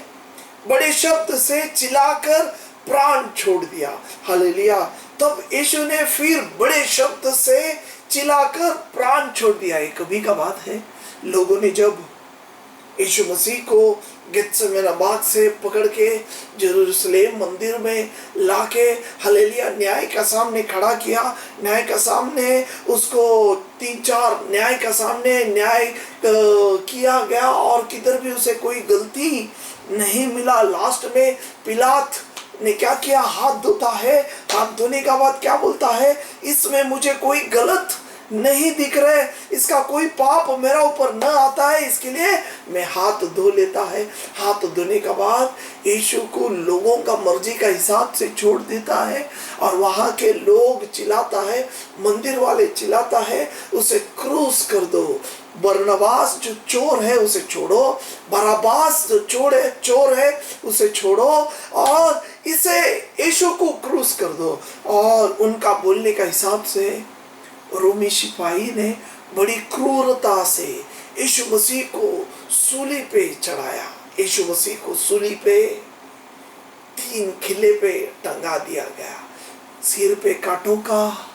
बड़े शब्द से चिल्लाकर प्राण छोड़ दिया। हालेलुया। तब यीशु ने फिर बड़े शब्द से चिल्लाकर प्राण छोड़ दिया। ये कभी का बात है, लोगों ने जब यीशु मसीह को गेत्सेमने बाग से पकड़ के यरूशलेम मंदिर में लाके, हालेलुया, न्याय का सामने खड़ा किया, न्याय का सामने उसको 3-4 न्याय का सामने न्याय किया गया, और किधर भी उसे कोई गलती नहीं मिला। लास्ट में पिलात ने क्या किया? हाथ धोता है, हाथ धोने का बाद क्या बोलता है? इसमें मुझे कोई गलत नहीं दिख रहे, इसका कोई पाप मेरा ऊपर न आता है, इसके लिए मैं हाथ धो लेता है। हाथ धोने के बाद यीशु को लोगों का मर्जी का हिसाब से छोड़ देता है, और वहां के लोग चिल्लाता है, मंदिर वाले चिल्लाता है, उसे क्रूस कर दो। बरनबास जो चोर है उसे छोड़ो, बराबास जो चोर है उसे छोड़ो, और इसे यीशु को क्रूस कर दो। और उनका बोलने का हिसाब से रोमी सिपाही ने बड़ी क्रूरता से यीशु मसीह को सूली पे चढ़ाया। यीशु मसीह को सूली पे 3 खिल्ले पे टंगा दिया गया, सिर पे कांटों का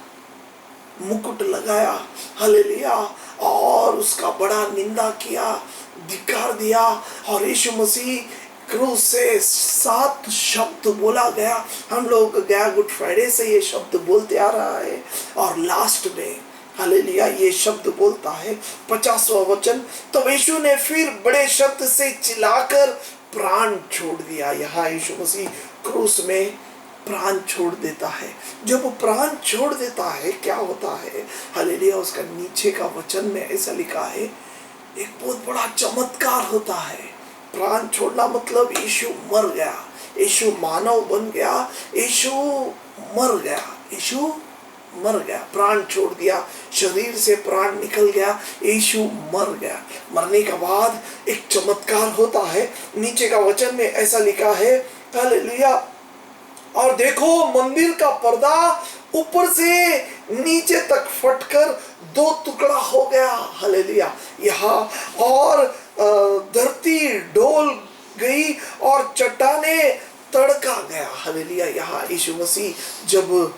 मुकुट लगाया। हालेलुया। और उसका बड़ा निंदा किया, धिक्कार दिया, और यीशु मसीह क्रूस से 7 शब्द बोला गया। हम लोग गया गुड फ्राइडे से ये शब्द बोलते आ रहा है, और लास्ट में, हालेलुया, ये शब्द बोलता है 50वां वचन, तो यीशु ने फिर बड़े शब्द से चिल्लाकर प्राण छोड़ दिया। यहाँ यीशु मसीह क्रूस में प्राण छोड़ देता है। जब वो प्राण छोड़ देता है, क्या होता है? हालेलुया। उसका नीचे का वचन में ऐसा लिखा है, एक बहुत बड़ा चमत्कार होता है। प्राण छोड़ना मतलब यीशु मर गया, यीशु मानव बन गया, यीशु मर गया, यीशु मर गया, प्राण छोड़ दिया, शरीर से प्राण निकल गया, यीशु मर गया। मरने के बाद एक चमत्कार होता है। नीचे का वचन में ऐसा लिखा है, हालेलुया, और देखो मंदिर का पर्दा ऊपर से नीचे तक फटकर 2 टुकड़ा हो गया। हालेलुया। यहाँ और धरती डोल गई और चट्टाने तड़का गया। हालेलुया। यहाँ यीशु मसीह जब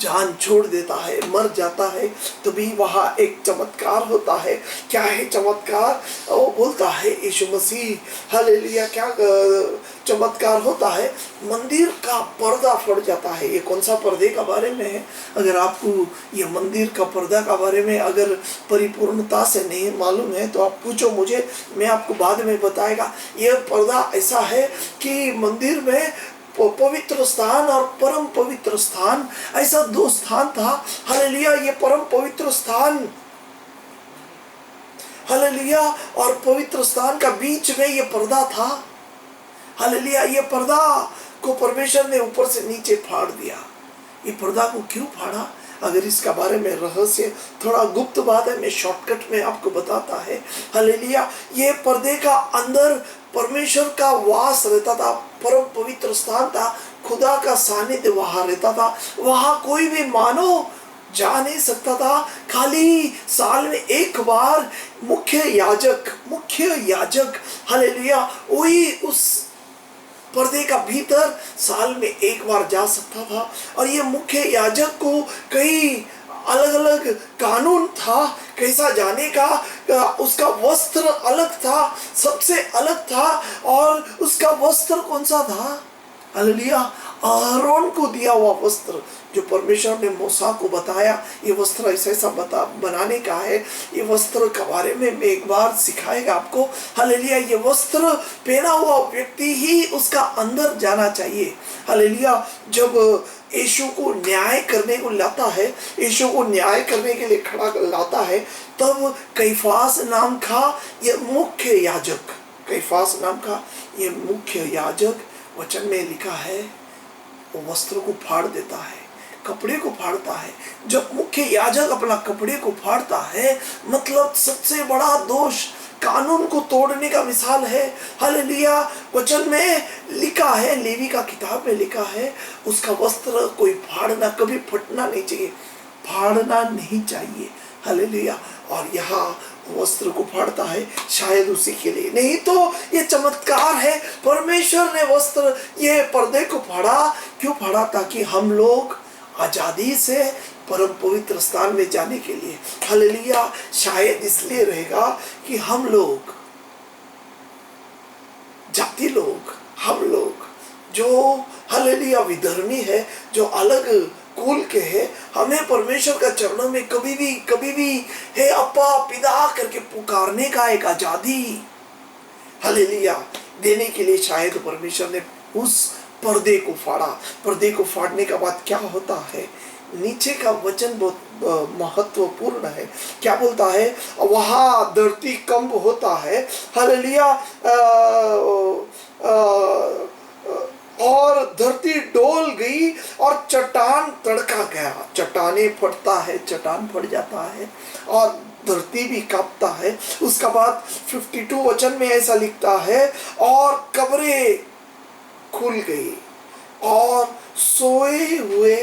जान छोड़ देता है, मर जाता है, तभी वहाँ एक चमत्कार होता है। क्या है चमत्कार? वो बोलता है यीशु मसीह, हालेलुया, क्या चमत्कार होता है? मंदिर का पर्दा फट जाता है। ये कौन सा पर्दे का बारे में है? अगर आपको ये मंदिर का पर्दा का बारे में अगर परिपूर्णता से नहीं मालूम है तो आप पूछो मुझे, मैं आपको बाद में बताएगा। ये पर्दा ऐसा है कि मंदिर में पवित्र स्थान और परम पवित्र स्थान, ऐसा दो स्थान था। हालेलुया, ये परम पवित्र स्थान, हालेलुया, और पवित्र स्थान का बीच में ये पर्दा था। हालेलुया, ये पर्दा को परमेश्वर ने ऊपर से नीचे फाड़ दिया। ये पर्दा को क्यों फाड़ा? अगर इसका बारे में रहस्य थोड़ा गुप्त बात है, मैं शॉर्टकट में आपको बताता है। हालेलुया, ये पर्दे का अंदर परमेश्वर का वास रहता था, परम पवित्र स्थान था, खुदा का सानिध्य वहां रहता था। वहां कोई भी मानव जा नहीं सकता था। खाली साल में एक बार मुख्य याजक हालेलुया, वही उस पर्दे का भीतर साल में एक बार जा सकता था। और ये मुख्य याजक को कई अलग अलग कानून था कैसा जाने का। उसका वस्त्र अलग था, सबसे अलग था। और उसका वस्त्र कौन सा था? हालेलुया, आरोन को दिया हुआ वस्त्र, जो परमेश्वर ने मूसा को बताया ये वस्त्र ऐसा ऐसा बनाने का है। ये वस्त्र के बारे में मैं एक बार सिखाएगा आपको। हालेलुया, ये वस्त्र पहना हुआ व्यक्ति ही उसका अंदर जाना चाहिए। हालेलुया, जब यीशु को न्याय करने को लाता है, यीशु को न्याय करने के लिए खड़ा लाता है, तब कैफास नाम का ये मुख्य याजक, कैफास नाम का ये मुख्य याजक, वचन में लिखा है, वो वस्त्र को फाड़ देता है, कपड़े को फाड़ता है। जब मुख्य याजक अपना कपड़े को फाड़ता है, मतलब सबसे बड़ा दोष, कानून को तोड़ने का मिसाल है। हालेलुया, वचन में लिखा है, लेवी का किताब में लिखा है, उसका वस्त्र कोई फाड़ना, कभी फटना नहीं चाहिए, फाड़ना नहीं चाहिए। हालेलुया, और यहाँ वस्त्र को फाड़ता है शायद उसी के लिए, नहीं तो ये चमत्कार है। परमेश्वर ने वस्त्र, ये पर्दे को फाड़ा, क्यों फाड़ा? ताकि हम लोग आजादी से परम पवित्र स्थान में जाने के लिए। हालेलुया, शायद इसलिए रहेगा कि हम लोग जाति लोग, हम लोग जो हालेलुया विधर्मी है, जो अलग कुल के हैं, हमें परमेश्वर का चरणों में कभी भी हे अप्पा पिता करके पुकारने का एक आजादी हालेलुया देने के लिए शायद परमेश्वर ने उस पर्दे को फाड़ा। पर्दे को फाड़ने का बाद क्या होता है? नीचे का वचन बहुत महत्वपूर्ण है। क्या बोलता है? वहाँ धरती कंप होता है। हालेलुया, और धरती डोल गई और चट्टान तड़का गया। चट्टाने फटता है, चट्टान फट जाता है और धरती भी कांपता है। उसका बाद 52 वचन में ऐसा लिखता है, और कब्रें खुल गई और सोए हुए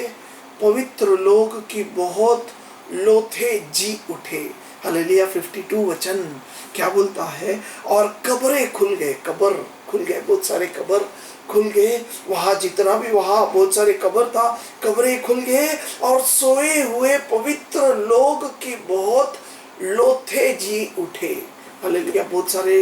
पवित्र लोग की बहुत लोथे जी उठे। हालेलुया, 52 वचन क्या बोलता है? और कब्रें खुल गए, कब्र खुल गए, बहुत सारे कब्र खुल गए। वहाँ जितना भी वहाँ बहुत सारे कब्र था, कब्रें खुल गए और सोए हुए पवित्र लोग की बहुत लोथे जी उठे। हालेलुया, बहुत सारे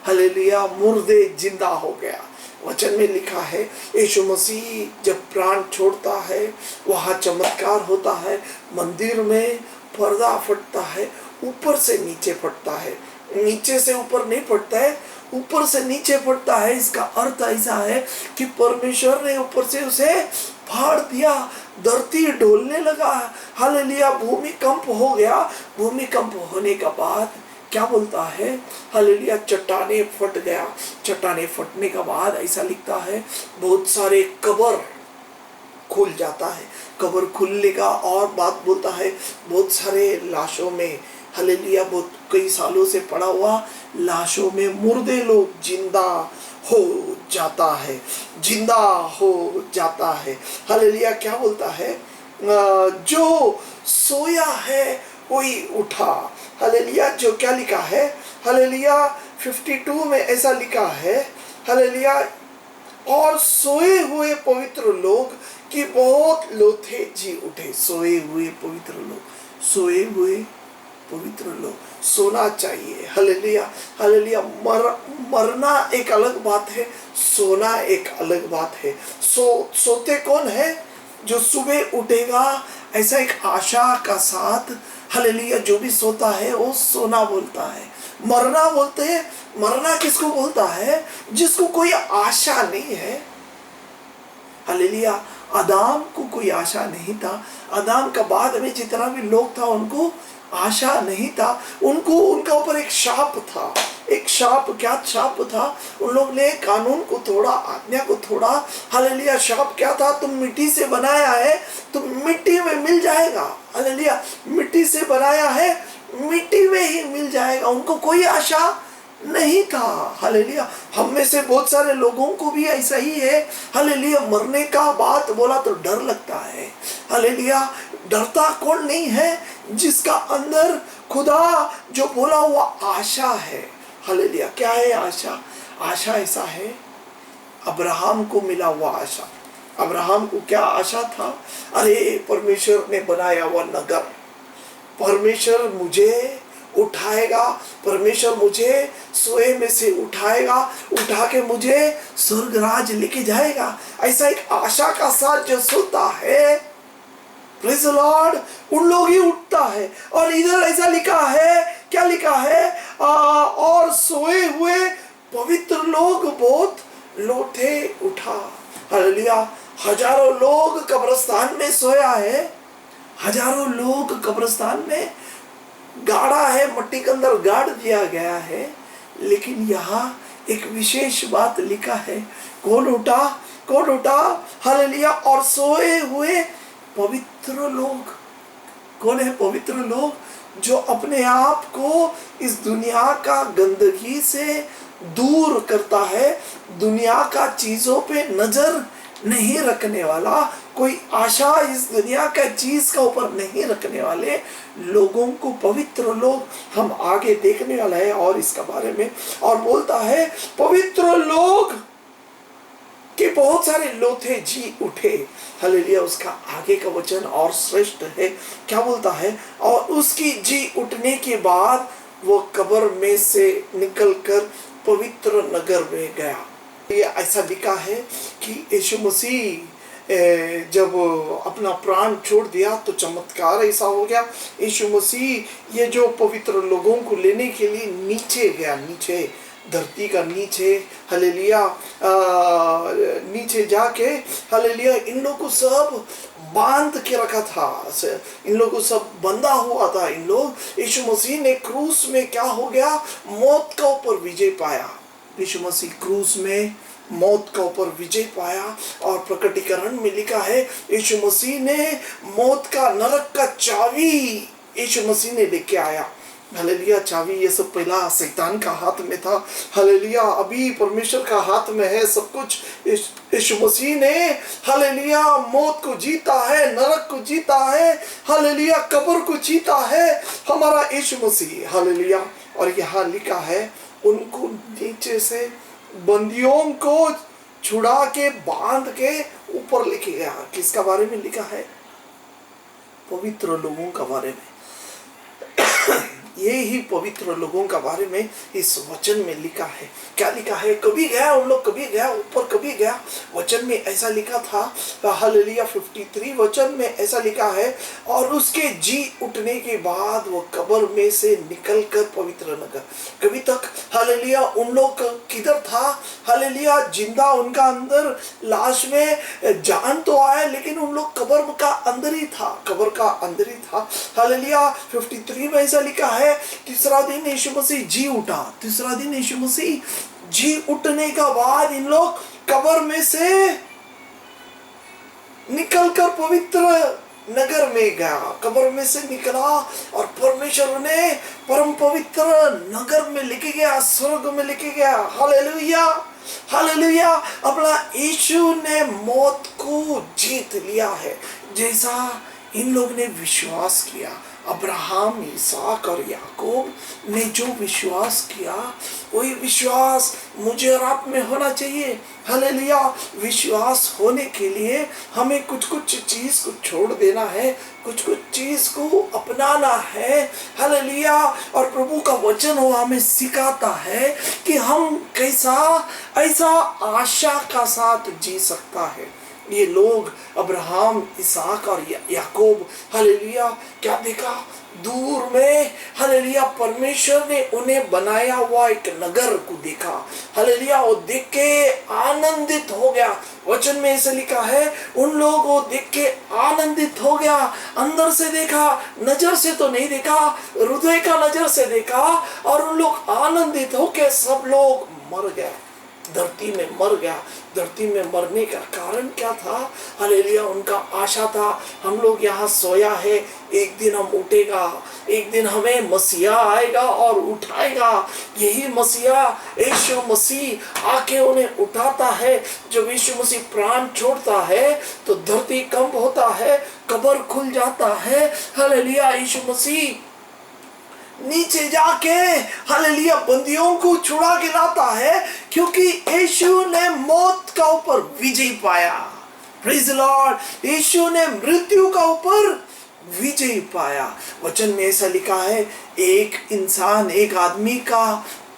हालेलुया मुर्दे जिंदा हो गया। वचन में लिखा है, यीशु मसीह जब प्राण छोड़ता है वहाँ चमत्कार होता है। मंदिर में पर्दा फटता है, ऊपर से नीचे फटता है, नीचे से ऊपर नहीं फटता है, ऊपर से नीचे फटता है। इसका अर्थ ऐसा है कि परमेश्वर ने ऊपर से उसे फाड़ दिया, धरती डोलने लगा। हालेलुया, भूमिकंप हो गया। भूमिकंप होने का बाद क्या बोलता है? हालेलुया, चट्टाने फट गया। चट्टाने फटने का बाद ऐसा लिखता है, बहुत सारे कब्र खुल जाता है। कब्र खुलने का और बात बोलता है, बहुत सारे लाशों में हालेलुया, बहुत कई सालों से पड़ा हुआ लाशों में मुर्दे लोग जिंदा हो जाता है, जिंदा हो जाता है। हालेलुया, क्या बोलता है? जो सोया है वही उठा। हालेलुया, जो क्या लिखा है? हालेलुया, 52 में ऐसा लिखा है। हालेलुया, और सोए हुए पवित्र लोग कि बहुत लोथे जी उठे। सोए हुए पवित्र लोग, सोए हुए पवित्र लोग। सोना चाहिए, हालेलुया हालेलुया। मरना एक अलग बात है, सोना एक अलग बात है। सोते कौन है? जो सुबह उठेगा ऐसा एक आशा का साथ, हालेलुया। जो भी सोता है वो सोना बोलता है। मरना बोलते हैं, मरना किसको बोलता है? जिसको कोई आशा नहीं है, हालेलुया। आदम को कोई आशा नहीं था। आदम का बाद में जितना भी लोग था उनको आशा नहीं था। उनको उनका ऊपर एक शाप था। एक शाप, क्या शाप था? उन लोग ने कानून को तोड़ा, आज्ञा को तोड़ा, हालेलुया। शाप क्या था? तुम मिट्टी से बनाया है, तुम मिट्टी में मिल जाएगा, हालेलुया। मिट्टी से बनाया है, मिट्टी में ही मिल जाएगा। उनको कोई आशा नहीं था, हालेलुया। हम में से बहुत सारे लोगों को भी ऐसा ही है, हालेलुया। मरने का बात बोला तो डर लगता है, हालेलुया। डरता कौन नहीं है? जिसका अंदर खुदा जो बोला हुआ आशा है, हालेलुया। क्या है आशा? आशा ऐसा है, अब्राहम को मिला हुआ आशा। अब्राहम को क्या आशा था? अरे परमेश्वर ने बनाया हुआ नगर, परमेश्वर मुझे उठाएगा, परमेश्वर मुझे सोए में से उठाएगा, उठा के मुझे स्वर्ग राज लेके जाएगा। ऐसा एक आशा का साथ जो सोता है, प्रेज़ द लॉर्ड, उन लोग ही उठता है। और इधर ऐसा लिखा है, क्या लिखा है? और सोए हुए पवित्र लोग बहुत लोटे उठा, हालेलुया। हजारों लोग कब्रिस्तान में सोया है, हजारों लोग कब्रिस्तान में गाड़ा है, मट्टी के अंदर गाड़ दिया गया है। लेकिन यहाँ एक विशेष बात लिखा है, कौन उठा? कौन उठा? हालेलुया। और सोए हुए पवित्र लोग। कौन है पवित्र लोग? जो अपने आप को इस दुनिया का गंदगी से दूर करता है, दुनिया का चीजों पे नजर नहीं रखने वाला, कोई आशा इस दुनिया का चीज का ऊपर नहीं रखने वाले लोगों को पवित्र लोग हम आगे देखने वाला है। और इसका बारे में और बोलता है, पवित्र लोग कि बहुत सारे लोथे जी उठे, हालेलुया। उसका आगे का वचन और श्रेष्ठ है। क्या बोलता है? और उसकी जी उठने के बाद वो कब्र में से निकलकर पवित्र नगर में गया। ये ऐसा लिखा है कि यीशु मसीह जब अपना प्राण छोड़ दिया तो चमत्कार ऐसा हो गया। यीशु मसीह ये जो पवित्र लोगों को लेने के लिए नीचे गया, नीचे धरती का नीचे, हालेलुया, नीचे जाके, हालेलुया, इन लोगों को सब बांध के रखा था, इन लोगों को सब बंधा हुआ था। इन लोग, यीशु मसीह ने क्रूस में क्या हो गया? मौत का ऊपर विजय पाया। यीशु मसीह क्रूस में मौत का ऊपर विजय पाया। और प्रकटीकरण में लिखा है, यीशु मसीह ने मौत का, नरक का चाबी यीशु मसीह ने लेके आया, हालेलुया। चाबी ये सब पहला शैतान का हाथ में था, हालेलुया। अभी परमेश्वर का हाथ में है सब कुछ। यीशु मसीह ने, हालेलुया, मौत को जीता है, नरक को जीता है, हालेलुया, कब्र को जीता है हमारा यीशु मसीह, हालेलुया। और यहाँ लिखा है, उनको नीचे से बंदियों को छुड़ा के बांध के ऊपर लेके गया। किसका बारे में लिखा है? पवित्र लोगों का बारे में। ये ही पवित्र लोगों का बारे में इस वचन में लिखा है। क्या लिखा है? कभी गया उन लोग, कभी गया ऊपर, कभी गया। वचन में ऐसा लिखा था, हालेलुया, 53 वचन में ऐसा लिखा है, और उसके जी उठने के बाद वो कब्र में से निकलकर पवित्र नगर। कभी तक, हालेलुया, उन लोग किधर था? हालेलुया, जिंदा उनका अंदर लाश में जान तो आया, लेकिन उन लोग कब्र का अंदर ही था, कब्र का अंदर ही था, हालेलुया। 53 में ऐसा लिखा है, तीसरा दिन यीशु मसीह जी उठा। तीसरा दिन यीशु मसीह जी उठने का बाद इन लोग कब्र में से निकलकर पवित्र नगर में गया, कब्र में से निकला और परमेश्वर ने परम पवित्र नगर में लेके गया, स्वर्ग में लेके गया, हालेलुया, हालेलुया। अपना यीशु ने मौत को जीत लिया है, जैसा इन लोग ने विश्वास किया। अब्राहम, इसहाक और याकूब ने जो विश्वास किया, वही विश्वास मुझे और आप में होना चाहिए। हालेलुया। विश्वास होने के लिए हमें कुछ कुछ चीज को छोड़ देना है, कुछ कुछ चीज को अपनाना है। हालेलुया। और प्रभु का वचन वो हमें सिखाता है कि हम कैसा ऐसा आशा का साथ जी सकता है। ये लोग अब्राहम, इसहाक और याकूब, हालेलुया, क्या देखा दूर में, हालेलुया, परमेश्वर ने उन्हें बनाया हुआ एक नगर को देखा। हालेलुया, वो देख के आनंदित हो गया। वचन में ऐसे लिखा है, उन लोगों को देख के आनंदित हो गया। अंदर से देखा, नजर से तो नहीं देखा, हृदय का नजर से देखा, और उन लोग आनंदित होके सब लोग मर गए, धरती में मर गया। धरती में मरने का कारण क्या था? हालेलुया, उनका आशा था हम लोग यहाँ सोया है, एक दिन हम उठेगा, एक दिन हमें मसीहा आएगा और उठाएगा। यही मसीहा यीशु मसीह आके उन्हें उठाता है। जब यीशु मसीह प्राण छोड़ता है तो धरती कंप होता है, कब्र खुल जाता है। हालेलुया, यीशु मसीह नीचे जाके, हालेलुया, बंदियों को छुड़ा के लाता है, क्योंकि यीशु ने मौत का ऊपर विजय पाया। Praise the Lord. यीशु ने मृत्यु का ऊपर विजय पाया। वचन में ऐसा लिखा है, एक इंसान, एक आदमी का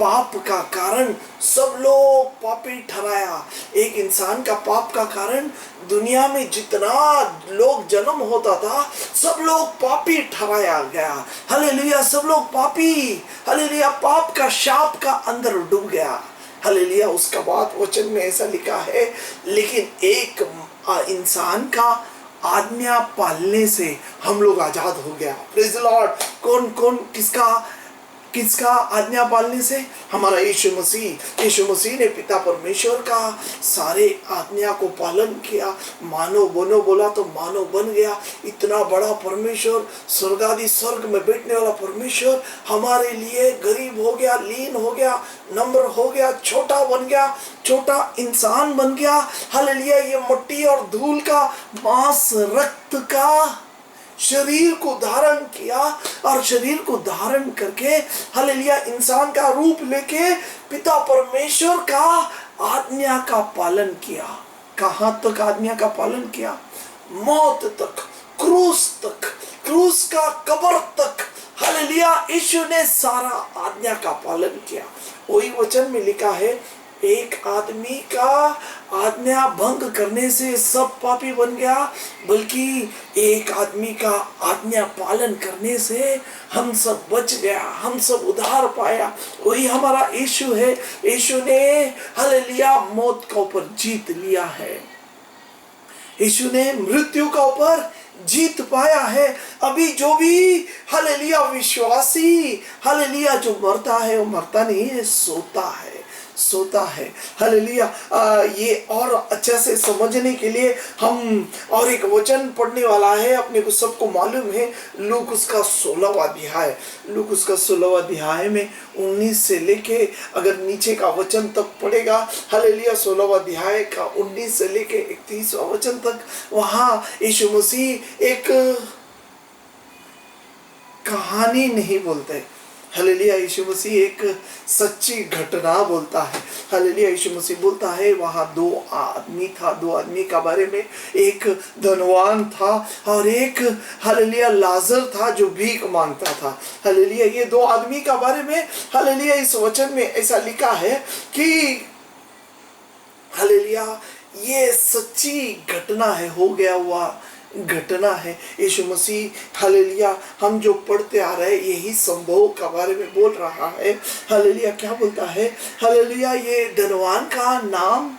पाप का कारण सब लोग पापी ठहराया। एक इंसान का पाप का कारण दुनिया में जितना लोग जन्म होता था, सब लोग पापी ठहराया गया। हालेलुया, सब लोग पापी, हालेलुया, पाप का शाप का अंदर डूब गया। हालेलुया। उसका बाद वचन में ऐसा लिखा है, लेकिन एक इंसान का आज्ञा पालने से हम लोग आजाद हो गया। Praise the Lord. कौन कौन, किसका आज्ञा पालने से? हमारा यीशु मसीह। यीशु मसीह ने पिता परमेश्वर का सारे आज्ञा को पालन किया। मानव बनो बोला तो मानव बन गया। इतना बड़ा परमेश्वर, स्वर्गादि स्वर्ग में बैठने वाला परमेश्वर हमारे लिए गरीब हो गया, लीन हो गया, नम्र हो गया, छोटा बन गया, छोटा इंसान बन गया। हालेलुया। ये मिट्टी और धूल का, मांस रक्त का शरीर को धारण किया, और शरीर को धारण करके, हालेलुया, इंसान का रूप लेके पिता परमेश्वर का आज्ञा का पालन किया। कहां तक आज्ञा का पालन किया? मौत तक, क्रूस तक, क्रूस का कब्र तक। हालेलुया, यीशु ने सारा आज्ञा का पालन किया। वही वचन में लिखा है, एक आदमी का आज्ञा भंग करने से सब पापी बन गया, बल्कि एक आदमी का आज्ञा पालन करने से हम सब बच गया, हम सब उद्धार पाया। वही हमारा यीशु है। यीशु ने, हालेलुया, मौत का ऊपर जीत लिया है। यीशु ने मृत्यु का ऊपर जीत पाया है। अभी जो भी, हालेलुया, विश्वासी, हालेलुया, जो मरता है वो मरता नहीं है, सोता है, सोता है। हालेलुया। ये और अच्छे से समझने के लिए हम और एक वचन पढ़ने वाला है, अपने को सबको मालूम है, लूक उसका 16वां अध्याय। लूक उसका 16वां अध्याय में 19 से लेके अगर नीचे का वचन तक पढ़ेगा, हालेलुया, 16वां अध्याय का 19 से लेके 31वां वचन तक, वहाँ यीशु मसीह एक कहानी नहीं बोलते। हालेलुया, यीशु मसीह एक सच्ची घटना बोलता है। हालेलुया, यीशु मसीह बोलता है, वहाँ दो आदमी था, दो आदमी का बारे में, एक धनवान था और एक, हालेलुया, लाजर था जो भीख मांगता था। हालेलुया, ये दो आदमी का बारे में, हालेलुया, इस वचन में ऐसा लिखा है कि, हालेलुया, ये सच्ची घटना है, हो गया हुआ घटना है। यीशु मसीह, हालेलुया, हम जो पढ़ते आ रहे हैं यही संभव का बारे में बोल रहा है। हालेलुया, क्या बोलता है? हालेलुया, ये धनवान का नाम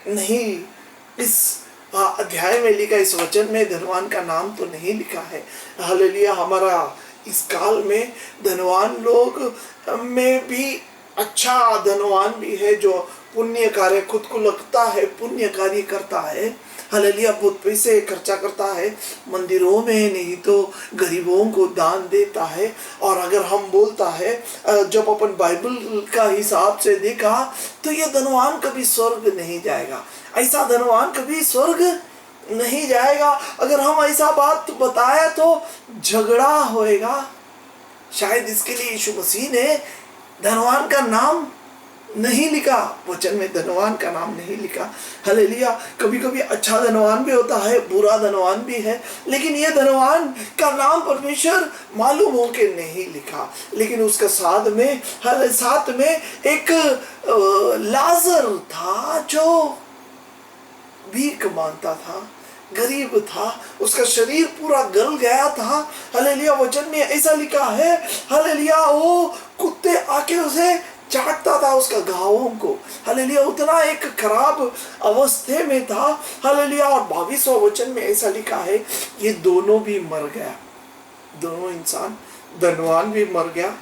नहीं इस अध्याय में लिखा, इस वचन में धनवान का नाम तो नहीं लिखा है। हालेलुया, हमारा इस काल में धनवान लोग में भी अच्छा धनवान भी है जो पुण्य कार्य, खुद को लगता है पुण्य कार्य करता है। हालेलुया, बहुत पैसे खर्चा करता है, मंदिरों में नहीं तो गरीबों को दान देता है। और अगर हम बोलता है, जब अपन बाइबल का हिसाब से देखा तो ये धनवान कभी स्वर्ग नहीं जाएगा, ऐसा धनवान कभी स्वर्ग नहीं जाएगा। अगर हम ऐसा बात बताया तो झगड़ा होएगा। शायद इसके लिए यीशु मसीह ने धनवान का नाम नहीं लिखा, वचन में धनवान का नाम नहीं लिखा। हालेलुया। कभी कभी अच्छा धनवान भी होता है, बुरा धनवान भी है, लेकिन ये धनवान का नाम परमेश्वर मालूम हो के नहीं लिखा। लेकिन उसका साथ में एक लाजर था जो भीख मांगता था, गरीब था, उसका शरीर पूरा गल गया था। हालेलुया। वचन में ऐसा लिखा है, हालेलुया, वो कुत्ते आके उसे चाटता था, उसका घावों को। हालेलुया। उतना एक खराब अवस्था में था। हालेलुया। और 22वां वचन में ऐसा लिखा है, ये दोनों भी मर गया। दोनों इंसान, धनवान भी मर गया,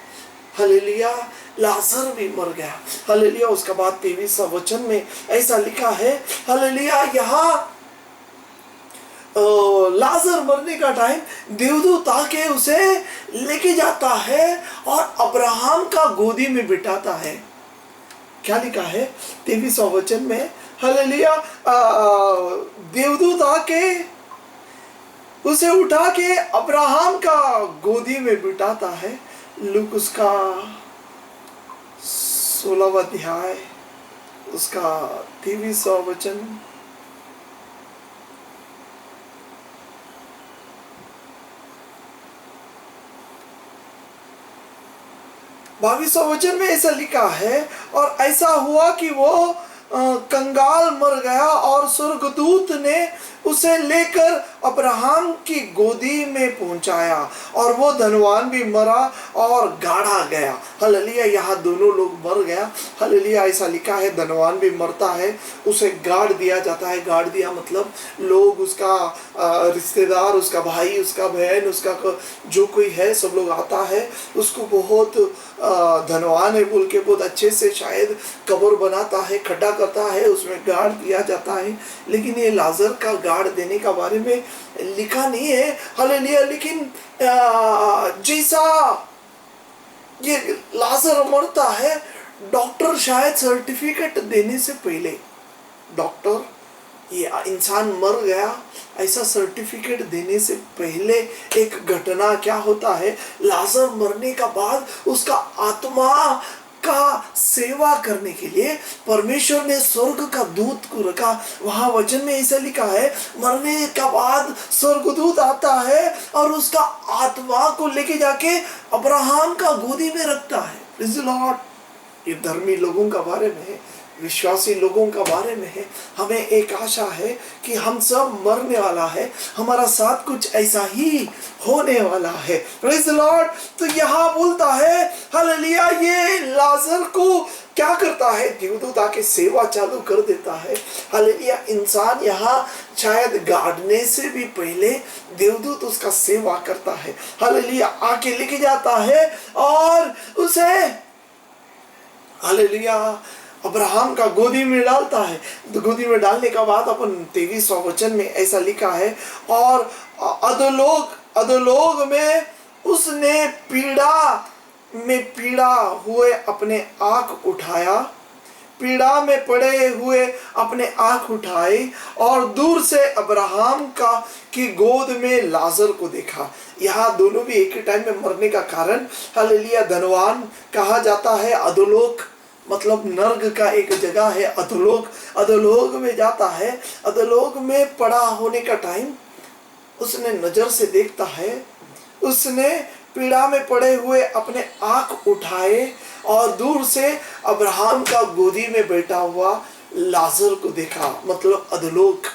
हालेलुया, लाजर भी मर गया। हालेलुया। उसके बाद 23वां वचन में ऐसा लिखा है, हालेलुया, यहाँ लाजर मरने का टाइम देवदूत आके उसे लेके जाता है और अब्राहम का गोदी में बिठाता है। क्या लिखा है 23वां वचन में? हालेलुया। देवदूत आके उसे उठा के अब्राहम का गोदी में बिठाता है। लूक उसका 16वां अध्याय, उसका 23वां वचन। बाईसवां वचन में ऐसा लिखा है, और ऐसा हुआ कि वो कंगाल मर गया और स्वर्गदूत ने उसे लेकर अब्राहम की गोदी में पहुंचाया, और वो धनवान भी मरा और गाड़ा गया। हालेलुया। यहाँ दोनों लोग मर गया। हालेलुया। ऐसा लिखा है, धनवान भी मरता है, उसे गाड़ दिया जाता है। गाड़ दिया मतलब लोग, उसका रिश्तेदार, उसका भाई, उसका बहन, उसका जो कोई है, सब लोग आता है, उसको बहुत धनवान है बोल के बहुत अच्छे से शायद कब्र बनाता है, खड्डा करता है, उसमें गाड़ दिया जाता है। लेकिन ये लाजर का गाड़ देने का बारे में लिखा नहीं है। हालेलुया। लेकिन जैसा ये लाजर मरता है, डॉक्टर शायद सर्टिफिकेट देने से पहले, डॉक्टर ये इंसान मर गया ऐसा सर्टिफिकेट देने से पहले एक घटना क्या होता है, लाजर मरने का बाद उसका आत्मा का सेवा करने के लिए परमेश्वर ने स्वर्ग का दूत को रखा। वहां वचन में ऐसा लिखा है, मरने का बाद स्वर्गदूत आता है और उसका आत्मा को लेके जाके अब्राहम का गोदी में रखता है। Praise the Lord. ये धर्मी लोगों का बारे में है, विश्वासी लोगों का बारे में है। हमें एक आशा है कि हम सब मरने वाला है, हमारा साथ कुछ ऐसा ही होने वाला है। Praise the Lord. तो यहाँ बोलता है, हालेलुया, ये लाजर को क्या करता है, देवदूत आके सेवा चालू कर देता है। हालेलुया। इंसान यहाँ शायद गाड़ने से भी पहले देवदूत उसका सेवा करता है। हालेलुया। आके लेके जाता है और उसे हालेलुया अब्राहम का गोदी में डालता है। तो गोदी में डालने का बाद अपन 23वां वचन में ऐसा लिखा है, और अधोलोक में उसने पीड़ा हुए अपने आँख उठाया, पीड़ा में पड़े हुए अपने आँख उठाए और दूर से अब्राहम की गोद में लाजर को देखा। यहाँ दोनों भी एक ही टाइम में मरने का कारण, हालेलुया, धनवान कहा जाता है। अधोलोक मतलब नर्क का एक जगह है, अधोलोक। अधोलोक में जाता है। अधोलोक में पड़ा होने का टाइम उसने नजर से देखता है, उसने पीड़ा में पड़े हुए अपने आँख उठाए और दूर से अब्राहम का गोदी में बैठा हुआ लाजर को देखा। मतलब अधोलोक।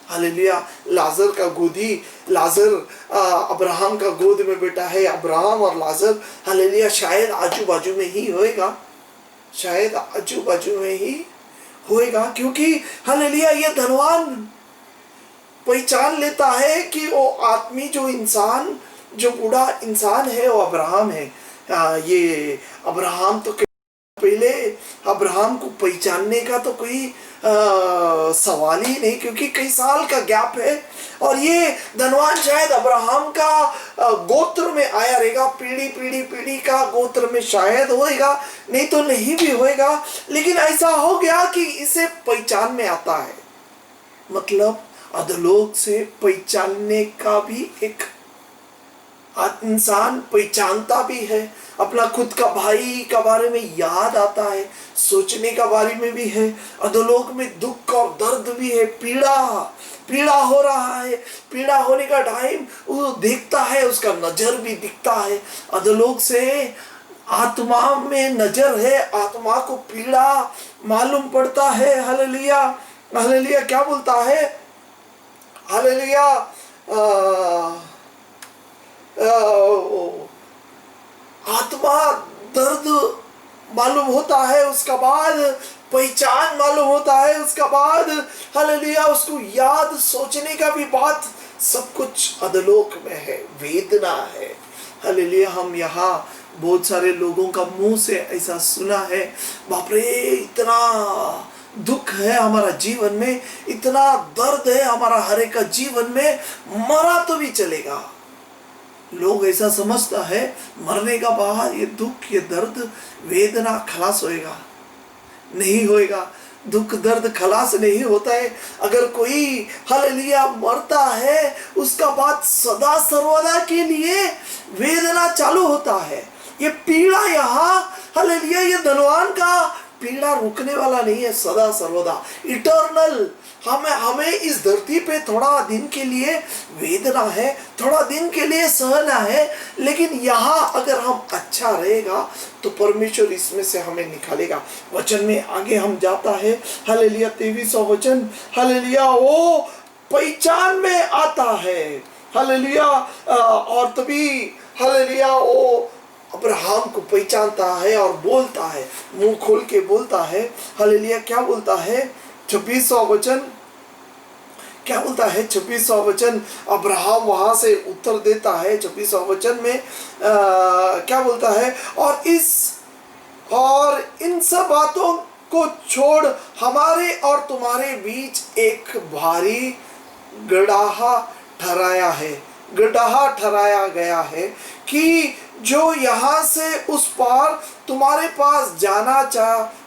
हालेलुया। लाजर का गोदी, लाजर अब्राहम का गोद में बैठा है। अब्राहम और लाजर, हालेलुया, शायद आजू बाजू में ही होएगा, शायद आजू बाजू में ही होएगा, क्योंकि हालेलुया ये धनवान पहचान लेता है कि वो आदमी, जो इंसान, जो बूढ़ा इंसान है, वो अब्राहम है। ये अब्राहम तो पहले अब्राहम को पहचानने का तो कोई सवाल ही नहीं, क्योंकि कई साल का गैप है। और ये धनवान शायद अब्राहम का गोत्र में आया रहेगा, पीढ़ी का गोत्र में शायद होएगा, नहीं तो नहीं भी होएगा। लेकिन ऐसा हो गया कि इसे पहचान में आता है। मतलब अधोलोक से पहचानने का भी एक इंसान पहचानता भी है, अपना खुद का भाई का बारे में याद आता है, सोचने का बारे में भी है। अधोलोक में दुख और दर्द भी है, पीड़ा हो रहा है, पीड़ा होने का टाइम वो देखता है, उसका नजर भी दिखता है। अधोलोक से आत्मा में नजर है, आत्मा को पीड़ा मालूम पड़ता है। Hallelujah, hallelujah. क्या बोलता है? हालेलुया। आत्मा दर्द मालूम होता है, उसका बाद पहचान मालूम होता है, उसका बाद हालेलुया उसको याद सोचने का भी बात सब कुछ अधोलोक में है, वेदना है। हालेलुया। हम यहाँ बहुत सारे लोगों का मुंह से ऐसा सुना है, बाप रे इतना दुख है हमारा जीवन में, इतना दर्द है हमारा हर एक का जीवन में, मरा तो भी चलेगा। लोग ऐसा समझता है मरने का बाद ये दुख, ये दर्द, वेदना खलास होएगा। नहीं होएगा, दुख दर्द खलास नहीं होता है। अगर कोई हालेलुया मरता है, उसका बाद सदा सर्वदा के लिए वेदना चालू होता है। ये पीड़ा यहाँ हालेलुया, ये धनवान का पीड़ा रुकने वाला नहीं है, सदा सर्वदा इटर्नल। हमें इस धरती पे थोड़ा दिन के लिए वेदना है, थोड़ा दिन के लिए सहना है, लेकिन यहाँ अगर हम अच्छा रहेगा तो परमेश्वर इसमें से हमें निकालेगा। वचन में आगे हम जाता है, हालेलुया 23वां वचन, हालेलुया वो पहचान में आता है। हालेलुया। और तभी हालेलुया वो अब्राहम को पहचानता है और बोलता है, मुंह खोल के बोलता है। हालेलुया। क्या बोलता है? 26वां वचन क्या बोलता है? 26वां वचन अब्राहम वहां से उत्तर देता है। 26वां वचन में क्या बोलता है? और इन सब बातों को छोड़ हमारे और तुम्हारे बीच एक भारी गड्ढा ठहराया गया है कि जो यहाँ से उस पार तुम्हारे पास जाना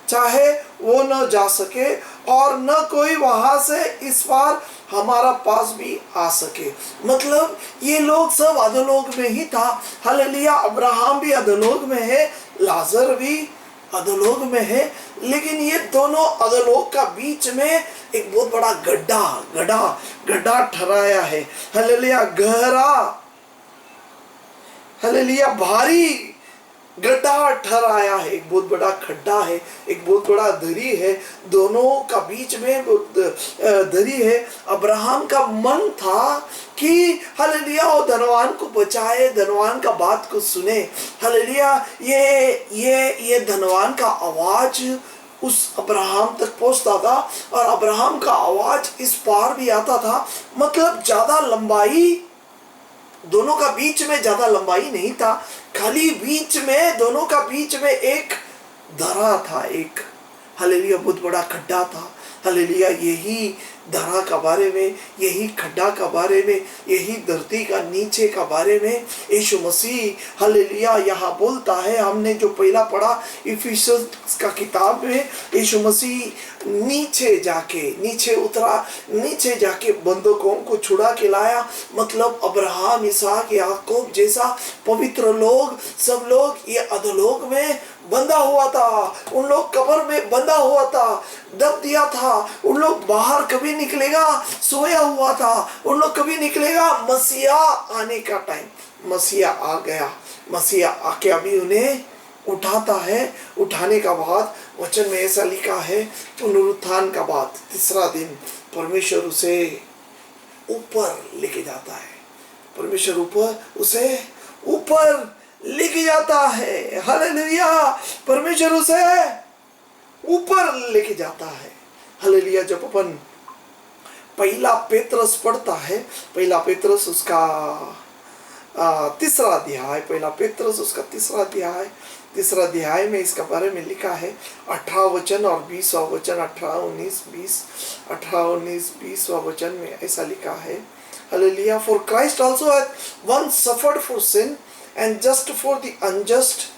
चाहे वो न जा सके, और न कोई वहां से इस पार हमारा पास भी आ सके। मतलब ये लोग सब अधोलोक में ही था। हालेलुया। अब्राहम भी अधोलोक में है, लाजर भी अधोलोक में है, लेकिन ये दोनों अधोलोक का बीच में एक बहुत बड़ा गड्ढा ठहराया है। हालेलुया। गहरा, हालेलुया भारी गड्ढा ठहराया है, एक बहुत बड़ा खड्डा है, एक बहुत बड़ा दरी है, दोनों का बीच में दरी है। अब्राहम का मन था कि हालेलुया वो धनवान को बचाए, धनवान का बात को सुने। हालेलुया। ये धनवान का आवाज उस अब्राहम तक पहुंचता था, और अब्राहम का आवाज इस पार भी आता था। मतलब ज्यादा लंबाई दोनों का बीच में ज्यादा लंबाई नहीं था, खाली बीच में दोनों का बीच में एक दरा था, एक हालेलुया बहुत बड़ा खड्डा था। हालेलुया। यही दरा का बारे में, यही खड्डा का बारे में, यही धरती का नीचे का बारे में यीशु मसीह हालेलुया यहाँ बोलता है। हमने जो पहला पढ़ा इफिसियंस का किताब में, यीशु मसीह नीचे उतरा, नीचे जाके बंधकों को छुड़ा के लाया। मतलब अब्राहम, इसहाक, याकूब जैसा पवित्र लोग, सब लोग ये अधोलोक में बंधा हुआ था, उन लोग कब्र में बंधा हुआ था, दब दिया था, उन लोग बाहर कभी निकलेगा सोया हुआ था, उन लोग कभी निकलेगा। मसीहा आने का टाइम, मसीहा आ गया, मसीहा आके अभी उन्हें उठाता है। उठाने का बाद वचन में ऐसा लिखा है, पुनरुत्थान का बाद तीसरा दिन परमेश्वर उसे ऊपर लेके जाता है, परमेश्वर उसे ऊपर लेके जाता है। हालेलुया। परमेश्वर उसे ऊपर लेके जाता है। हालेलुया। जब अपन पहला पेत्रस पढ़ता है, पहला पेत्रस उसका तीसरा अध्याय, पहला पेत्रस उसका तीसरा अध्याय में इसका बारे में लिखा है 18 वचन और 20वां वचन, 18, 19, 20वां वचन में ऐसा लिखा है। Hallelujah. For Christ also hath once suffered for sin, and just for the unjust,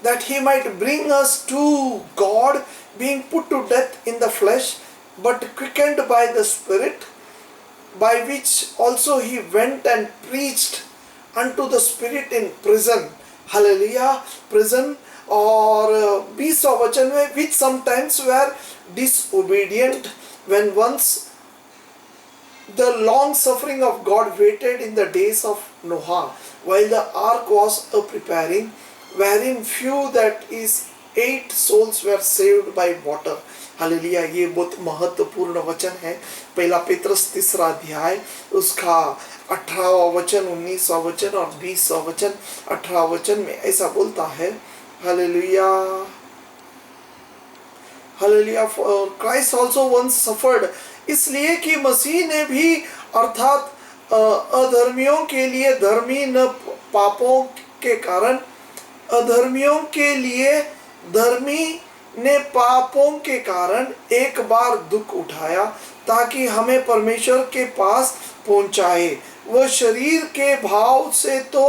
that he might bring us to God, being put to death in the flesh, but quickened by the Spirit. by which also he went and preached unto the spirit in prison. Hallelujah. Prison और 20 वचन में which sometimes were disobedient when once the long suffering of God waited in the days of Noah while the ark was a preparing, wherein few, that is 8 souls, were saved by water. Hallelujah. ये बहुत महत्वपूर्ण वचन है। पहला पेत्रस 3 अध्याय उसका 18वां वचन, 19वां वचन और 20वां वचन। 18वां वचन में ऐसा बोलता है, hallelujah, hallelujah, Christ also once suffered, इसलिए कि मसीह ने भी अर्थात अधर्मियों के लिए धर्मी, न पापों के कारण अधर्मियों के लिए धर्मी ने पापों के कारण एक बार दुख उठाया ताकि हमें परमेश्वर के पास पहुंचाए। वह शरीर के भाव से तो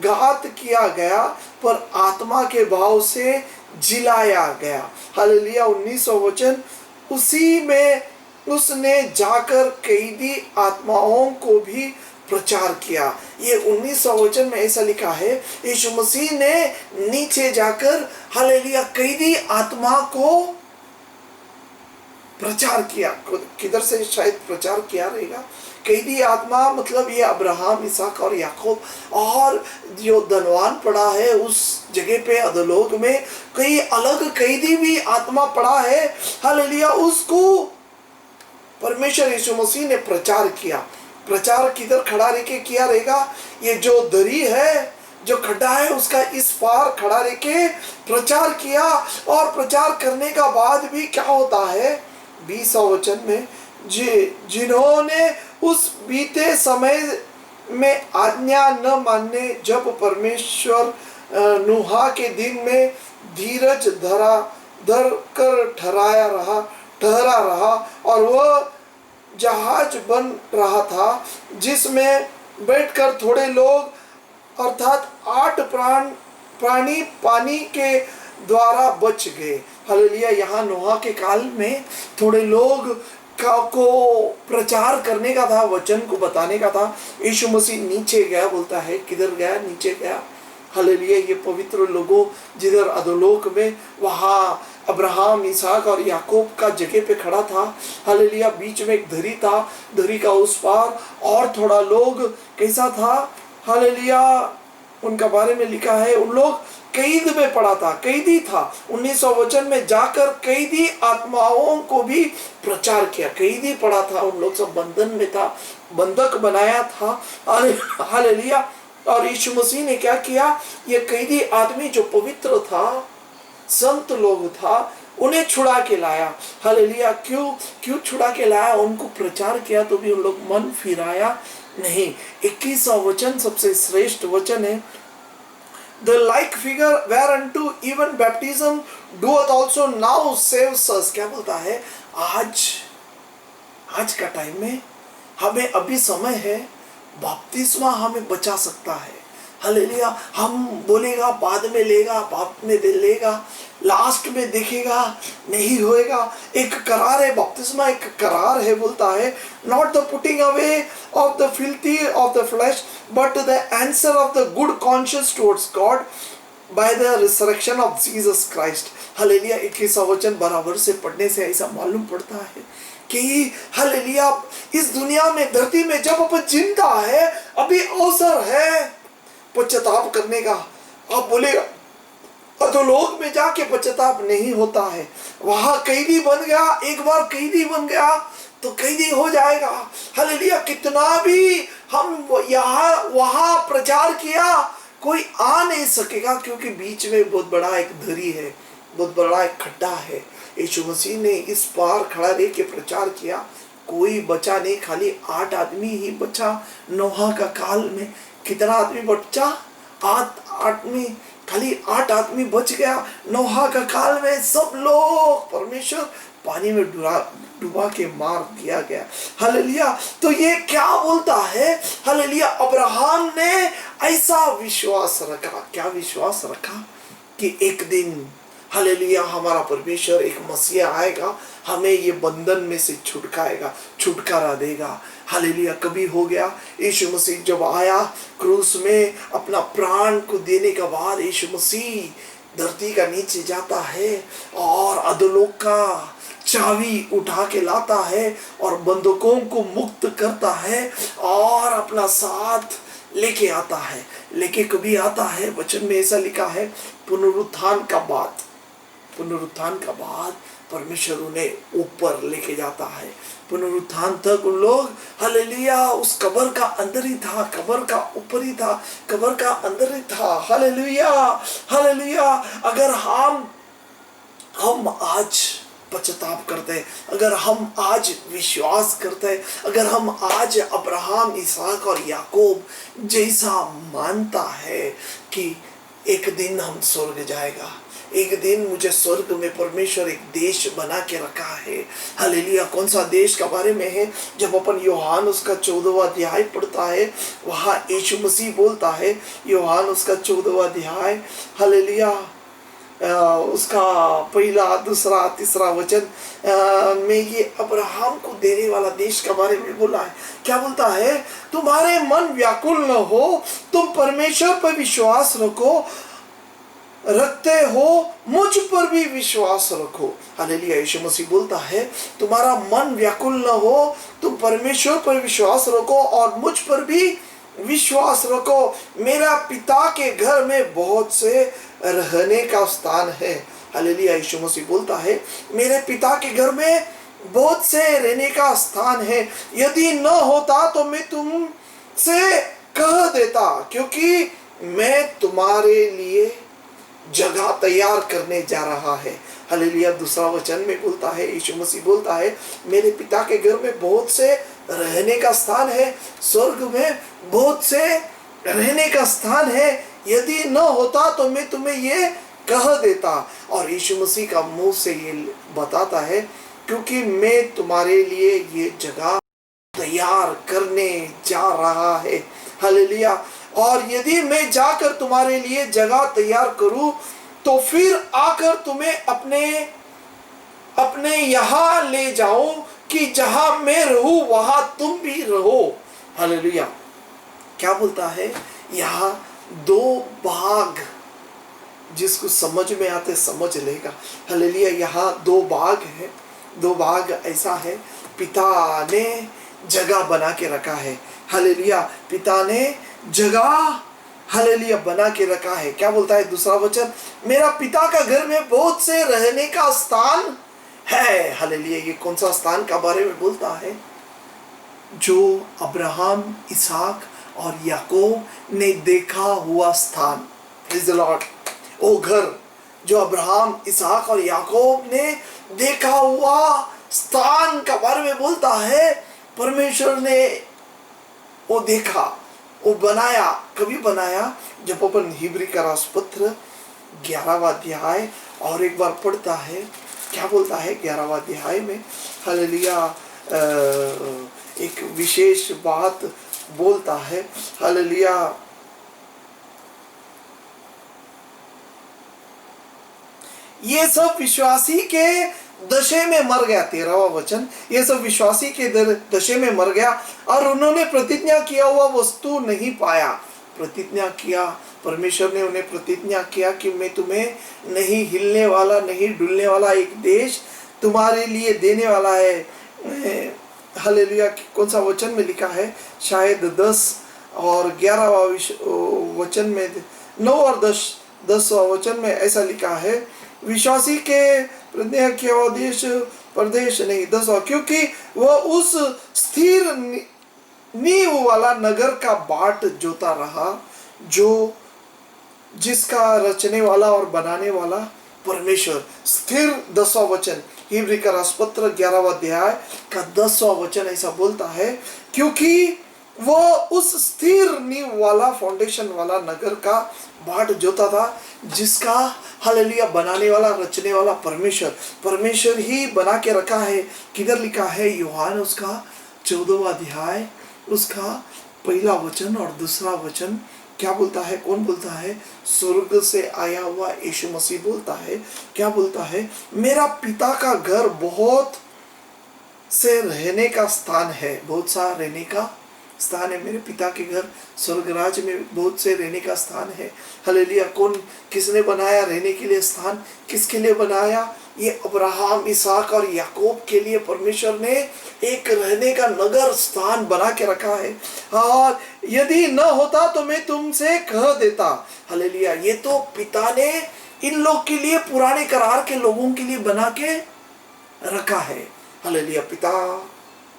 घात किया गया पर आत्मा के भाव से जिलाया गया। हालेलुया। 19वां वचन, उसी में उसने जाकर कैदी आत्माओं को भी प्रचार किया। ये 19वां वचन में ऐसा लिखा है, यीशु मसीह ने नीचे जाकर हालेलुया कैदी आत्मा को प्रचार किया। किधर से शायद प्रचार किया रहेगा? कैदी आत्मा मतलब ये अब्राहम, इसहाक और याकूब, और जो धनवान पड़ा है उस जगह पे अधोलोक में कई अलग कैदी भी आत्मा पड़ा है। हालेलुया। उसको परमेश्वर यीशु मसीह ने प्रचार किया। प्रचार किधर खड़ा रह के किया रहेगा? ये जो दरी है, जो खड्डा है, उसका इस पार खड़ा रह के प्रचार किया। और प्रचार करने का बाद भी क्या होता है? 20वां वचन में, जिन्होंने उस बीते समय में आज्ञा न मानने, जब परमेश्वर नूह के दिन में धीरज धर कर ठहरा रहा और वह जहाज बन रहा था जिसमें बैठकर थोड़े लोग अर्थात 8 प्राणी पानी के द्वारा बच गए। हालेलुया। यहाँ नूह के काल में थोड़े लोग को प्रचार करने का था, वचन को बताने का था। यीशु मसीह नीचे गया, बोलता है किधर गया? नीचे गया। हालेलुया। ये पवित्र लोगों जिधर अधोलोक में, वहाँ अब्राहम, इसहाक और याकूब का जगह पे खड़ा था। हालेलुया। बीच में एक धरी था, धरी का उस पार और थोड़ा लोग कैसा था? हालेलुया। उनका बारे में लिखा है, उन लोग कैद में पड़ा था, कैदी था। 19वां वचन में जाकर कैदी आत्माओं को भी प्रचार किया। कैदी पड़ा था, उन लोग सब बंधन में था, बंधक बनाया था। हालेलुया। और यीशु मसीह ने क्या किया? ये कैदी आदमी जो पवित्र था, संत लोग था, उन्हें छुड़ा के लाया। हालेलुया। क्यों छुड़ा के लाया? उनको प्रचार किया तो भी उन लोग मन फिराया नहीं। 21वां वचन सबसे श्रेष्ठ वचन है, The like figure whereunto even baptism doeth also now saves us। क्या बोलता है? आज का टाइम में हमें अभी समय है, बपतिस्मा हमें बचा सकता है। हालेलुया। हम बोलेगा बाद में लेगा, बाद में दे लेगा, लास्ट में देखेगा, नहीं होएगा। एक करार है, बपतिस्मा एक करार है। बोलता है, not the putting away of the filthy of the flesh but the answer of the good conscience towards God by the resurrection of Jesus Christ. Hallelujah. 21वां वचन बराबर से पढ़ने से ऐसा मालूम पड़ता है कि हालेलुया, इस दुनिया में, धरती में जब अपन जिंदा है, अभी अवसर है पश्चाताप करने का। आप बोलेगा अधोलोक में जाके पश्चाताप नहीं होता है। वहां कैदी बन गया, एक बार कैदी बन गया तो कैदी हो जाएगा। हालेलुया। कितना भी हम यहाँ वहां प्रचार किया, कोई आ नहीं सकेगा, क्योंकि बीच में बहुत बड़ा एक धरी है, बहुत बड़ा एक खड्डा है। यीशु मसीह ने इस पार खड़ा रह के प्रचार किया, कोई बचा नहीं, खाली 8 आदमी ही बचा। नूह का काल में कितना आदमी बचा? 8 आदमी, खाली 8 आदमी बच गया। नूह का काल में सब लोग परमेश्वर पानी में डुबा के मार दिया गया। हालेलुया। तो ये क्या बोलता है? हालेलुया। अब्राहम ने ऐसा विश्वास रखा। क्या विश्वास रखा? कि एक दिन हालेलुया, हमारा परमेश्वर एक मसीहा आएगा, हमें ये बंधन में से छुटकारा देगा। हालेलुया, कभी हो गया यीशु मसीह जब आया क्रूस में अपना प्राण को देने के बाद यीशु मसीह धरती का नीचे जाता है और अधोलोक का चाबी उठा के लाता है और बंधकों को मुक्त करता है और अपना साथ लेके आता है। लेके कभी आता है, वचन में ऐसा लिखा है, पुनरुत्थान का बाद परमेश्वर उन्हें ऊपर लेके जाता है। पुनरुत्थान तक उन लोग हालेलुया उस कब्र का अंदर ही था, कब्र का ऊपर ही था, कब्र का अंदर ही था। Hallelujah hallelujah. अगर हम आज पश्चाताप करते हैं, अगर हम आज विश्वास करते हैं, अगर हम आज अब्राहम, इसहाक और याकूब जैसा मानता है कि एक दिन हम स्वर्ग जाएगा, एक दिन मुझे स्वर्ग में परमेश्वर एक देश बना के रखा है। हालेलुया। कौन सा देश के बारे में है? जब अपन यूहन्ना उसका 14वां अध्याय पढ़ता है, वहाँ यीशु मसीह बोलता है, यूहन्ना उसका 14वां अध्याय, हालेलुया, उसका पहला, दूसरा, तीसरा वचन में ये अब्राहम को देने वाला देश के बारे में बोला है। क्या बोलता है? तुम्हारे मन व्याकुल न हो, तुम परमेश्वर पर विश्वास रखते हो, मुझ पर भी विश्वास रखो। हालेलुया। यीशु मसीह बोलता है तुम्हारा मन व्याकुल न हो, तुम परमेश्वर पर विश्वास रखो और मुझ पर भी विश्वास रखो। मेरा पिता के घर में बहुत से रहने का स्थान है। हालेलुया। यीशु मसीह बोलता है मेरे पिता के घर में बहुत से रहने का स्थान है, यदि न होता तो मैं तुमसे कह देता, क्योंकि मैं तुम्हारे लिए जगह तैयार करने जा रहा है। हालेलुया। दूसरा वचन में बोलता है, यीशु मसीह बोलता है मेरे पिता के घर में बहुत से रहने का स्थान है, स्वर्ग में बहुत से रहने का स्थान है, यदि न होता तो मैं तुम्हें ये कह देता। और यीशु मसीह का मुंह से ये बताता है क्योंकि मैं तुम्हारे लिए ये जगह तैयार करने जा रहा है। हालेलुया। और यदि मैं जाकर तुम्हारे लिए जगह तैयार करूं तो फिर आकर तुम्हें अपने यहाँ ले जाऊं कि जहां मैं रहूं वहां तुम भी रहो। हालेलुया। क्या बोलता है? यहाँ दो भाग, जिसको समझ में आते समझ लेगा। हालेलुया। यहाँ दो भाग है, दो भाग ऐसा है, पिता ने जगह बना के रखा है। हालेलुया। पिता ने जगह हालेलुया बना के रखा है। क्या बोलता है दूसरा वचन? मेरा पिता का घर में बहुत से रहने का स्थान है। हालेलुया। ये कौन सा स्थान का बारे में बोलता है? जो अब्राहम, इसहाक और याकूब ने देखा हुआ स्थान। Praise the Lord. वो घर जो अब्राहम, इसहाक और याकूब ने देखा हुआ स्थान का बारे में बोलता है। परमेश्वर ने वो देखा, वो बनाया। कभी बनाया? जब अपन हिब्री का राजपत्र 11वां अध्याय और एक बार पढ़ता है। क्या बोलता है 11वां अध्याय में? हालेलुया। एक विशेष बात बोलता है। हालेलुया। ये सब विश्वासी के दशे में मर गया। 13वां वचन, ये सब विश्वासी के दशे में मर गया और उन्होंने प्रतिज्ञा किया हुआ वस्तु नहीं पाया। प्रतिज्ञा किया, परमेश्वर ने उन्हें प्रतिज्ञा किया कि मैं तुम्हें नहीं हिलने वाला, नहीं डुलने वाला एक देश तुम्हारे लिए देने वाला है। हालेलुया। कौन सा वचन में लिखा है? शायद 10 और 11वां वचन में, 9 और 10वां वचन में ऐसा लिखा है, विश्वासी के प्रतिज्ञा किया हुआ देश प्रदेश नहीं। 10वां, क्योंकि वह उस स्थिर नींव वाला नगर का बाट जोता रहा जो जिसका रचने वाला और बनाने वाला परमेश्वर। स्थिर 10वां वचन, हिब्री का राजपत्र 11वां अध्याय का 10वां वचन ऐसा बोलता है, क्योंकि वो उस स्थिर नींव वाला, फाउंडेशन वाला नगर का बाट जोता था जिसका हालेलुया बनाने वाला, रचने वाला परमेश्वर ही बना के रखा है। किधर लिखा है? यूहन्ना उसका 14वां अध्याय, उसका पहला वचन और दूसरा वचन क्या बोलता है? कौन बोलता है? स्वर्ग से आया हुआ यीशु मसीह बोलता है, क्या बोलता है? मेरा पिता का घर बहुत से रहने का स्थान है, बहुत सा रहने का स्थान है। मेरे पिता के घर स्वर्ग राज्य में बहुत से रहने का स्थान है। हालेलुया। कौन, किसने बनाया रहने के लिए स्थान? किसके लिए बनाया? ये अब्राहम, इसहाक और याकूब के लिए परमेश्वर ने एक रहने का नगर स्थान बना के रखा है। और यदि न होता तो मैं तुमसे कह देता। हालेलुया। ये तो पिता ने इन लोग के लिए, पुराने करार के लोगों के लिए बना के रखा है। हालेलुया। पिता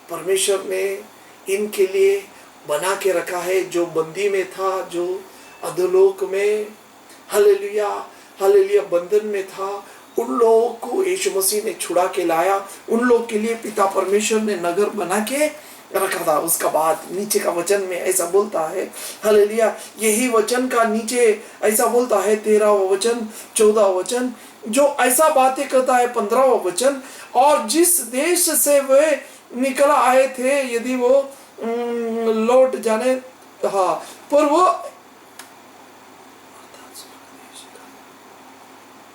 परमेश्वर ने इनके लिए बना के रखा है, जो बंदी में था, जो अधोलोक में, हालेलुया हालेलुया, बंधन में था, उन लोगों को यीशु मसीह ने छुड़ा के लाया। उन लोग के लिए पिता परमेश्वर ने नगर बना के रखा था। उसका बाद नीचे का वचन में ऐसा बोलता है, हालेलुया, यही वचन का नीचे ऐसा बोलता है 13वां वचन, 14वां वचन, जो ऐसा बातें करता है 15वां वचन, और जिस देश से वे निकल आए थे, यदि वो लौट जाने, हाँ, पर वो,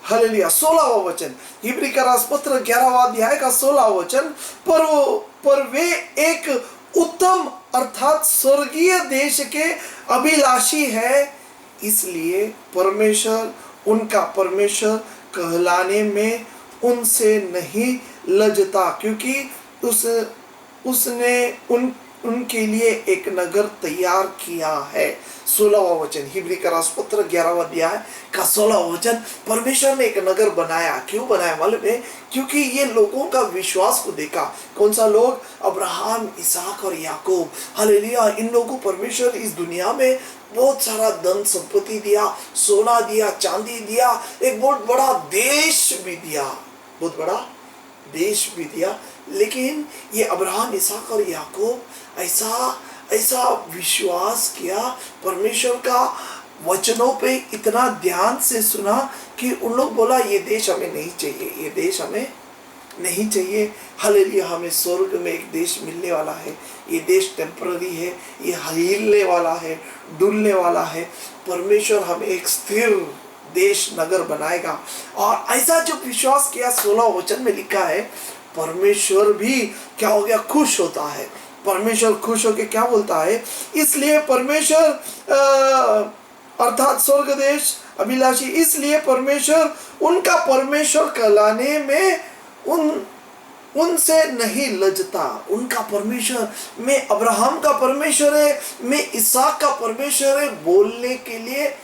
हालेलुया, 16वां वचन, इब्री का राजपत्र 11वां अध्याय का 16वां वचन, पर वे एक उत्तम अर्थात स्वर्गीय देश के अभिलाषी है, इसलिए परमेश्वर, उनका परमेश्वर कहलाने में उनसे नहीं लजता, क्योंकि उसने उनके लिए एक नगर तैयार किया है। 16वां वचन, हिब्री का राजपत्र 11वां अध्याय का 16वां वचन, परमेश्वर ने एक नगर बनाया। क्यों बनाया मालूम है? क्योंकि ये लोगों का विश्वास को देखा। कौन सा लोग? अब्राहम, इसहाक और याकूब। हालेलुया। इन लोगों को परमेश्वर इस दुनिया में बहुत सारा धन संपत्ति दिया, सोना दिया, चांदी दिया, एक बहुत बड़ा देश भी दिया, बहुत बड़ा देश भी दिया। लेकिन ये अब्राहम, इसहाक और याकूब ऐसा विश्वास किया, परमेश्वर का वचनों पे इतना ध्यान से सुना कि उन लोग बोला ये देश हमें नहीं चाहिए, ये देश हमें नहीं चाहिए। हालेलुया। हमें स्वर्ग में एक देश मिलने वाला है। ये देश टेम्पररी है, ये हिलने वाला है, डुलने वाला है। परमेश्वर हमें एक स्थिर देश नगर बनाएगा। और ऐसा जो विश्वास किया, 16 वचन में लिखा है, परमेश्वर भी क्या हो गया? खुश होता है। परमेश्वर खुश होकर क्या बोलता है? इसलिए परमेश्वर अर्थात स्वर्ग देश अभिलाषी, इसलिए परमेश्वर, उनका परमेश्वर कहलाने में उनसे नहीं लजता। उनका परमेश्वर, मैं अब्राहम का परमेश्वर है, मैं इसहाक का परमेश्वर है, बोलने के लिए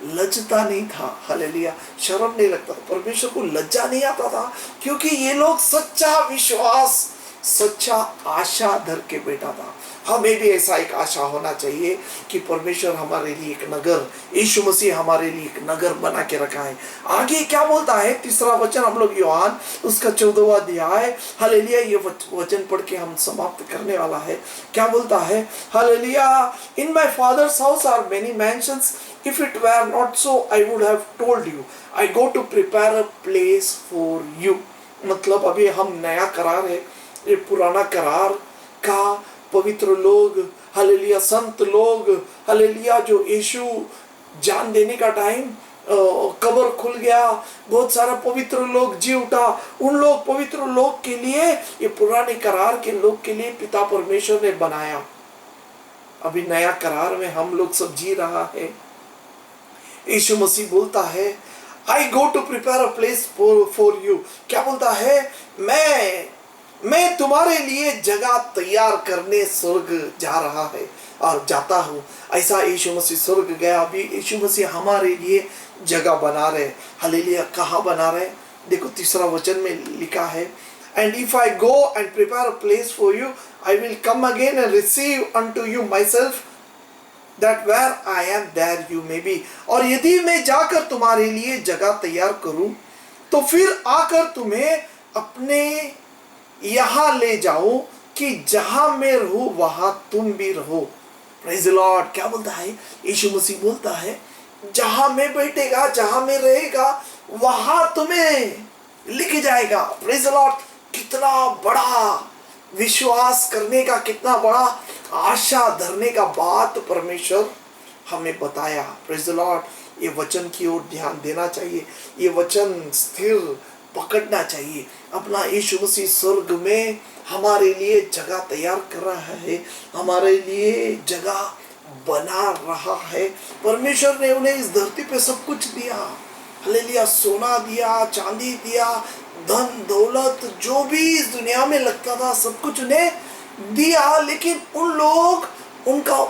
लज्जता नहीं था। हालेलुया। शर्म नहीं लगता था, परमेश्वर को लज्जा नहीं आता था, क्योंकि ये लोग सच्चा विश्वास, सच्चा आशा धर के बैठा था। हमें भी ऐसा एक आशा होना चाहिए कि परमेश्वर हमारे लिए एक नगर, यीशु मसीह हमारे लिए एक नगर बना के रखा है। आगे क्या बोलता है? तीसरा वचन, हम लोग यूहन्ना उसका 14वां अध्याय, हालेलुया, ये वचन पढ़ के हम समाप्त करने वाला है। क्या बोलता है? Hallelujah, in my father's house are many mansions, if it were not so I would have told you, I go to prepare a place for you। मतलब अभी हम नया करार है, ये पुराना करार का पवित्र लोग, हालेलुया, संत लोग, हालेलुया, जो यीशु जान देने का टाइम कब्र खुल गया, बहुत सारा पवित्र लोग जी उठा, उन लोग पवित्र लोग के लिए, ये पुराने करार के लोग के लिए पिता परमेश्वर ने बनाया। अभी नया करार में हम लोग सब जी रहा है। यीशु मसीह बोलता है, I go to prepare a place for you। क्या बोलता है? मैं तुम्हारे लिए जगह तैयार करने स्वर्ग जा रहा है और जाता हूँ। ऐसा यीशु मसीह स्वर्ग गया, अभी यीशु मसीह हमारे लिए जगह बना रहे। हालेलुया। कहाँ बना रहे? देखो तीसरा वचन में लिखा है, And if I go and prepare a place for you, I will come again and receive unto you myself, that where I am there you may be। और यदि मैं जाकर तुम्हारे लिए जगह तैयार करूं, तो फिर आकर तुम्हें अपने यहाँ ले जाऊं, कि जहां मैं रहूं वहां तुम भी रहो। Praise the Lord. क्या बोलता है? यीशु मसीह बोलता है, जहां मैं बैठेगा, जहां मैं रहेगा, वहां तुम्हें लिख जाएगा। Praise the Lord. कितना बड़ा विश्वास करने का, कितना बड़ा आशा धरने का बात परमेश्वर हमें बताया। Praise the Lord. ये वचन की ओर ध्यान देना चाहिए, ये वचन स्थिर पकड़ना चाहिए। अपना यीशु मसीह स्वर्ग में हमारे लिए जगह तैयार कर रहा है, हमारे लिए जगह बना रहा है। परमेश्वर ने उन्हें इस धरती पे सब कुछ दिया, हालेलुया। सोना दिया, चांदी दिया, धन दौलत, जो भी इस दुनिया में लगता था सब कुछ उन्हें दिया, लेकिन उन लोग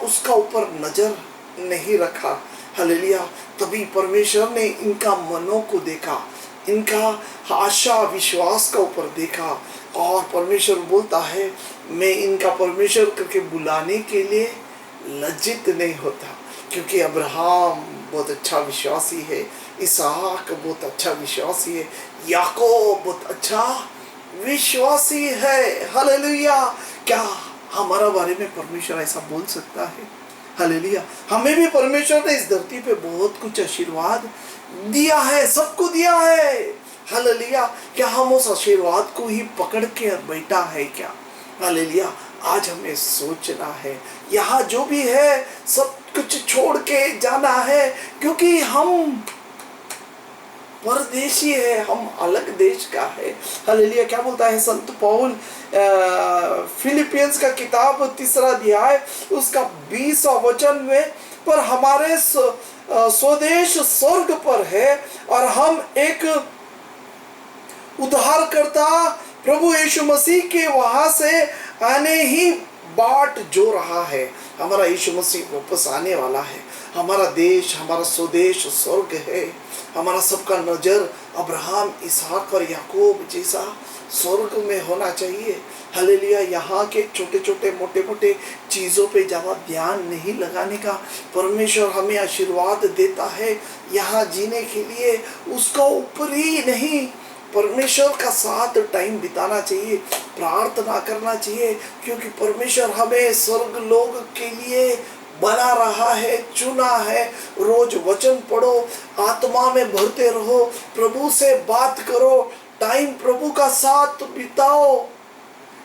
उसका ऊपर नजर नहीं रखा, हालेलुया। तभी परमेश्वर ने इनका मनों को देखा, इनका आशा विश्वास का ऊपर देखा, और परमेश्वर बोलता है मैं इनका परमेश्वर करके बुलाने के लिए लज्जित नहीं होता, क्योंकि अब्राहम बहुत अच्छा विश्वासी है, इसहाक बहुत अच्छा विश्वासी है, याकूब बहुत अच्छा विश्वासी है, हालेलुया। क्या हमारा बारे में परमेश्वर ऐसा बोल सकता है? हालेलुया। हमें भी परमेश्वर ने इस धरती पे बहुत कुछ आशीर्वाद दिया है, सबको दिया है, हालेलुया। क्या हम उस आशीर्वाद को ही पकड़ के बैठा है क्या? हालेलुया। आज हमें सोचना है, यहाँ जो भी है सब कुछ छोड़ के जाना है, क्योंकि हम परदेशी है, हम अलग देश का है, हालेलुया। क्या बोलता है संत पौल फिलिपियंस का किताब 3 अध्याय उसका 20वां वचन में, पर हमारे स्वदेश स्वर्ग पर है और हम एक उद्धारकर्ता प्रभु यीशु मसीह के वहां से आने ही बाट जो रहा है। हमारा यीशु मसीह वापस आने वाला है। हमारा देश, हमारा स्वदेश स्वर्ग है। हमारा सबका नजर अब्राहम, इसहाक और याकूब जैसा स्वर्ग में होना चाहिए, हालेलुया। यहाँ के छोटे छोटे मोटे मोटे चीज़ों पे ज़्यादा ध्यान नहीं लगाने का परमेश्वर हमें आशीर्वाद देता है। यहाँ जीने के लिए उसका ऊपर ही नहीं, परमेश्वर का साथ टाइम बिताना चाहिए, प्रार्थना करना चाहिए, क्योंकि परमेश्वर हमें स्वर्ग लोग के लिए बना रहा है, चुना है। रोज वचन पढ़ो, आत्मा में भरते रहो, प्रभु से बात करो, टाइम प्रभु का साथ बिताओ,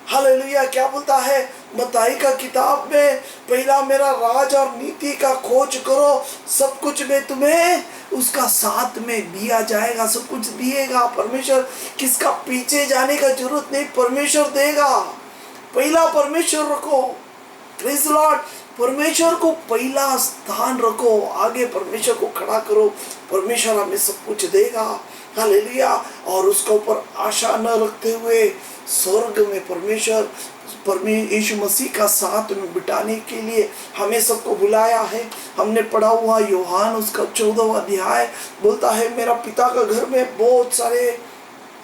हालेलुया। क्या बोलता है मत्ती का किताब में, पहला मेरा राज और नीति का खोज करो, सब कुछ में तुम्हें उसका साथ में दिया जाएगा, सब कुछ दिएगा परमेश्वर। किसका पीछे जाने का जरूरत नहीं, परमेश्वर देगा। पहला परमेश्वर रखो, प्रेज़ द लॉर्ड। परमेश्वर को पहला स्थान रखो, आगे परमेश्वर को खड़ा करो, परमेश्वर हमें सब कुछ देगा, हालेलुया। और उसके ऊपर आशा न रखते हुए स्वर्ग में परमेश्वर यीशु मसीह का साथ में बिताने के लिए हमें सबको बुलाया है। हमने पढ़ा हुआ यूहन्ना उसका 14वां अध्याय बोलता है मेरा पिता का घर में बहुत सारे,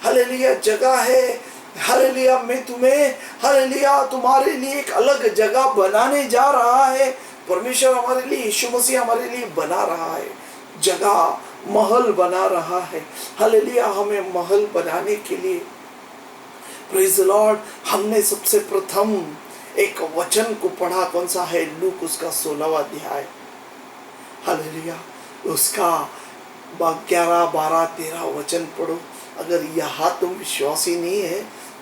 हालेलुया, जगह है, हालेलुया। मैं तुम्हें, हालेलुया, तुम्हारे लिए एक अलग जगह बनाने जा रहा है। परमेश्वर हमारे लिए, यीशु मसीह हमारे लिए बना रहा है जगह, महल बना रहा है, हालेलुया। हमें महल बनाने के लिए, प्रेज़ द लॉर्ड, हमने सबसे प्रथम एक वचन को पढ़ा, कौन सा है? लूक उसका 16वां अध्याय, हालेलुया। उसका 11, 12, 13 वचन पढ़ो। अगर यहाँ तुम विश्वासी नहीं है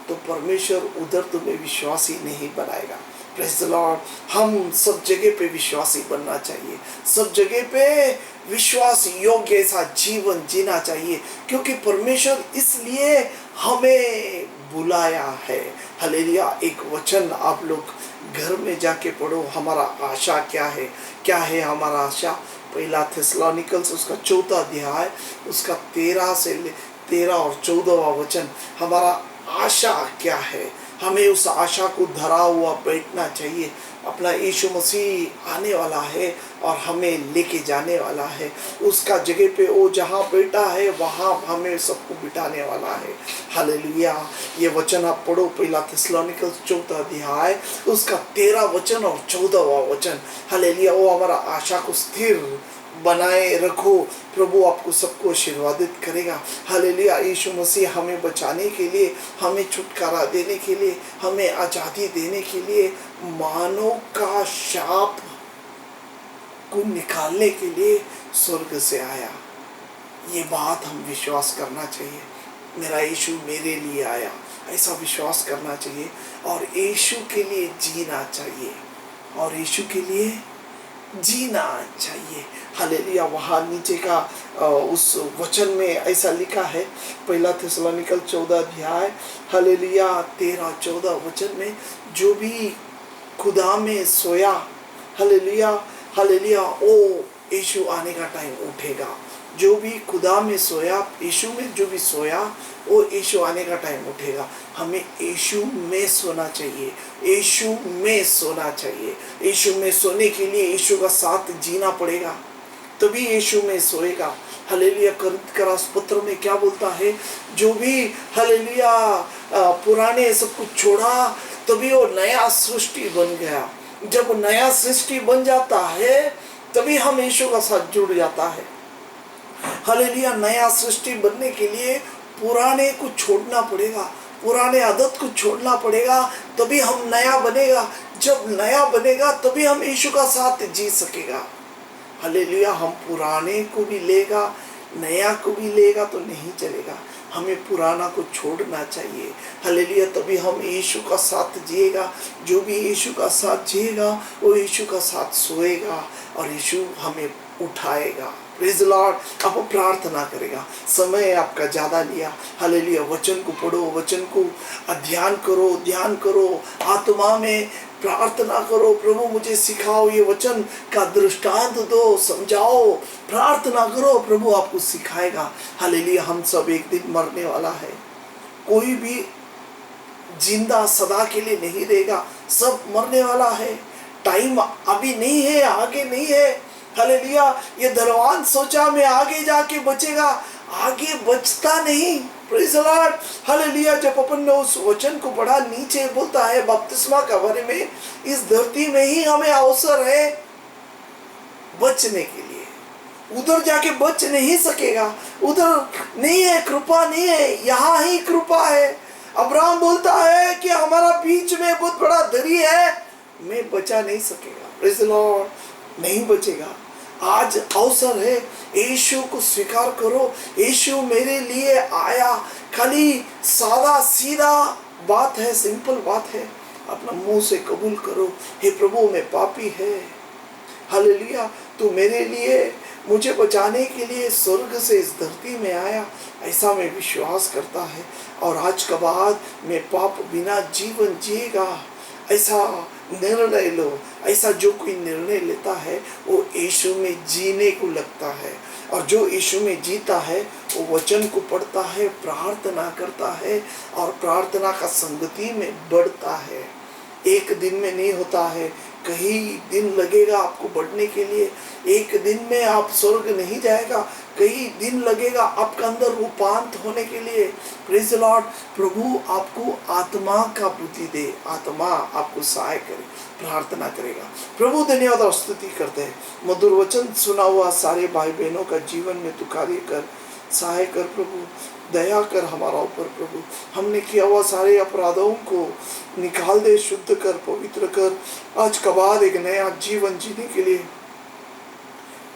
तो परमेश्वर उधर तुम्हें विश्वासी नहीं बनाएगा। Praise the Lord. हम सब जगह पे विश्वासी बनना चाहिए, सब जगह पे विश्वास योग्य ऐसा जीवन जीना चाहिए, क्योंकि परमेश्वर इसलिए हमें बुलाया है, हालेलुया। एक वचन आप लोग घर में जाके पढ़ो, हमारा आशा क्या है? क्या है हमारा आशा? पहला थिस्सलुनीकल्स उसका 4वां अध्याय उसका 13 और 14वां वचन, हमारा आशा क्या है? हमें उस आशा को धरा हुआ बैठना चाहिए। अपना यीशु मसीह आने वाला है और हमें लेके जाने वाला है। उसका जगह पे वो जहाँ बैठा है वहाँ हमें सबको बिठाने वाला है, हालेलुया। ये वचन आप पढ़ो, पहला थिस्सलुनीकल्स 4वां अध्याय उसका 13 वचन और 14वां वचन, हालेलुया। वो हमारा आशा को स्थिर बनाए रखो, प्रभु आपको सबको आशीर्वादित करेगा, हालेलुया। यीशु मसीह हमें बचाने के लिए, हमें छुटकारा देने के लिए, हमें आज़ादी देने के लिए, मानव का शाप को निकालने के लिए स्वर्ग से आया। ये बात हम विश्वास करना चाहिए, मेरा यीशु मेरे लिए आया, ऐसा विश्वास करना चाहिए और यीशु के लिए जीना चाहिए और यीशु के लिए जीना चाहिए। हालेलुया। वहाँ नीचे का उस वचन में ऐसा लिखा है, पहला थिस्सलुनीकल 14 अध्याय हालेलुया 13-14 वचन में, जो भी खुदा में सोया हालेलुया हालेलुया ओ यीशु आने का टाइम उठेगा। जो भी खुदा में सोया, यीशु में जो भी सोया, वो यीशु आने का टाइम उठेगा। हमें यीशु में सोना चाहिए, यीशु में सोना चाहिए। यीशु में सोने के लिए यीशु का साथ जीना पड़ेगा, तभी यीशु में सोएगा। हालेलुया। कोरिन्थ पत्र में क्या बोलता है, जो भी हालेलुया पुराने सब कुछ छोड़ा, तभी वो नया सृष्टि बन गया। जब नया सृष्टि बन जाता है, तभी हम यीशु का साथ जुड़ जाता है। हालेलुया। नया सृष्टि बनने के लिए पुराने को छोड़ना पड़ेगा, पुराने आदत को छोड़ना पड़ेगा, तभी हम नया बनेगा। जब नया बनेगा तभी हम यीशु का साथ जी सकेगा। हालेलुया। हम पुराने को भी लेगा, नया को भी लेगा तो नहीं चलेगा। हमें पुराना को छोड़ना चाहिए। हालेलुया। तभी हम यीशु का साथ जिएगा। जो भी यीशु का साथ जिएगा, वो यीशु का साथ सोएगा और यीशु हमें उठाएगा। Praise the Lord. आप प्रार्थना करेगा, समय आपका ज़्यादा लिया। हालेलुया। वचन को पढ़ो, वचन को ध्यान करो, ध्यान करो, आत्मा में प्रार्थना करो, प्रभु मुझे सिखाओ, ये वचन का दृष्टांत दो, समझाओ, प्रार्थना करो, प्रभु आपको सिखाएगा। हालेलुया। हम सब एक दिन मरने वाला है, कोई भी जिंदा सदा के लिए नहीं रहेगा, सब मरने वाला है। टाइम अभी नहीं है, आगे नहीं है। हालेलुया। ये धनवान सोचा मैं आगे जाके बचेगा, आगे बचता नहीं। Praise the Lord. हालेलुया। जब अपन ने उस वचन को पढ़ा, नीचे बोलता है बपतिस्मा का बारे में, इस धरती में ही हमें अवसर है बचने के लिए, उधर जाके बच नहीं सकेगा, उधर नहीं है, कृपा नहीं है, यहाँ ही कृपा है। अब्राहम बोलता है कि हमारा बीच में बहुत बड़ा दरी है, मैं बचा नहीं सकेगा। Praise the Lord. नहीं बचेगा। आज अवसर है, यीशु को स्वीकार करो। यीशु मेरे लिए आया। खाली सादा सीधा बात है, सिंपल बात है। अपना मुंह से कबूल करो, हे प्रभु मैं पापी है, हालेलुया, तू मेरे लिए, मुझे बचाने के लिए स्वर्ग से इस धरती में आया, ऐसा मैं विश्वास करता है। और आज के बाद मैं पाप बिना जीवन जिएगा, ऐसा निर्णय लो। ऐसा जो कोई निर्णय लेता है वो यीशु में जीने को लगता है, और जो यीशु में जीता है वो वचन को पढ़ता है, प्रार्थना करता है और प्रार्थना का संगति में बढ़ता है। एक दिन में नहीं होता है, कई दिन लगेगा आपको बढ़ने के लिए। एक दिन में आप स्वर्ग नहीं जाएगा, कई दिन लगेगा आपका अंदर रूपांत होने के लिए। Praise the Lord. प्रभु आपको आत्मा का बुद्धि दे, आत्मा आपको सहाय करे। प्रार्थना करेगा। प्रभु धन्यवाद और स्तुति करते हैं। मधुर वचन सुना हुआ सारे भाई बहनों का जीवन में तू कार्य कर, सहाय कर प्रभु, दया कर हमारा ऊपर प्रभु। हमने किया हुआ सारे अपराधों को निकाल दे, शुद्ध कर, पवित्र कर। आज के बाद एक नया जीवन जीने के लिए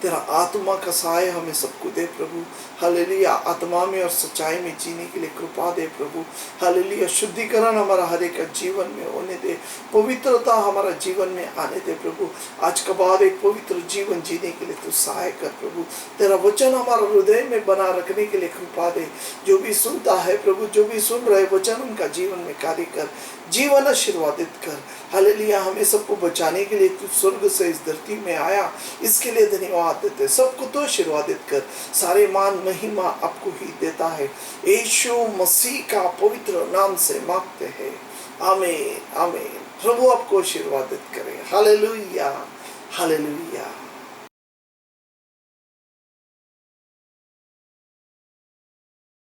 तेरा आत्मा का सहाय हमें सबको दे प्रभु। हालेलुया। आत्मा में और सच्चाई में जीने के लिए कृपा दे प्रभु। हालेलुया। शुद्धिकरण हमारा हर एक जीवन में होने दे, पवित्रता हमारा जीवन में आने दे प्रभु। आज के बाद एक पवित्र जीवन जीने के लिए तू सहाय कर प्रभु। तेरा वचन हमारा हृदय में बना रखने के लिए कृपा दे। जो भी सुनता है प्रभु, जो भी सुन रहे वचन, उनका जीवन में कार्य कर, जीवन आशीर्वादित कर। हालेलुया। हमें सबको बचाने के लिए तू स्वर्ग से इस धरती में आया, इसके लिए धन्यवाद देते। सबको तो आशीर्वादित कर। सारे मान महिमा आपको ही देता है, यीशु मसीह का पवित्र नाम से मांगते हैं। आमीन आमीन। प्रभु आपको आशीर्वादित करे। Hallelujah hallelujah.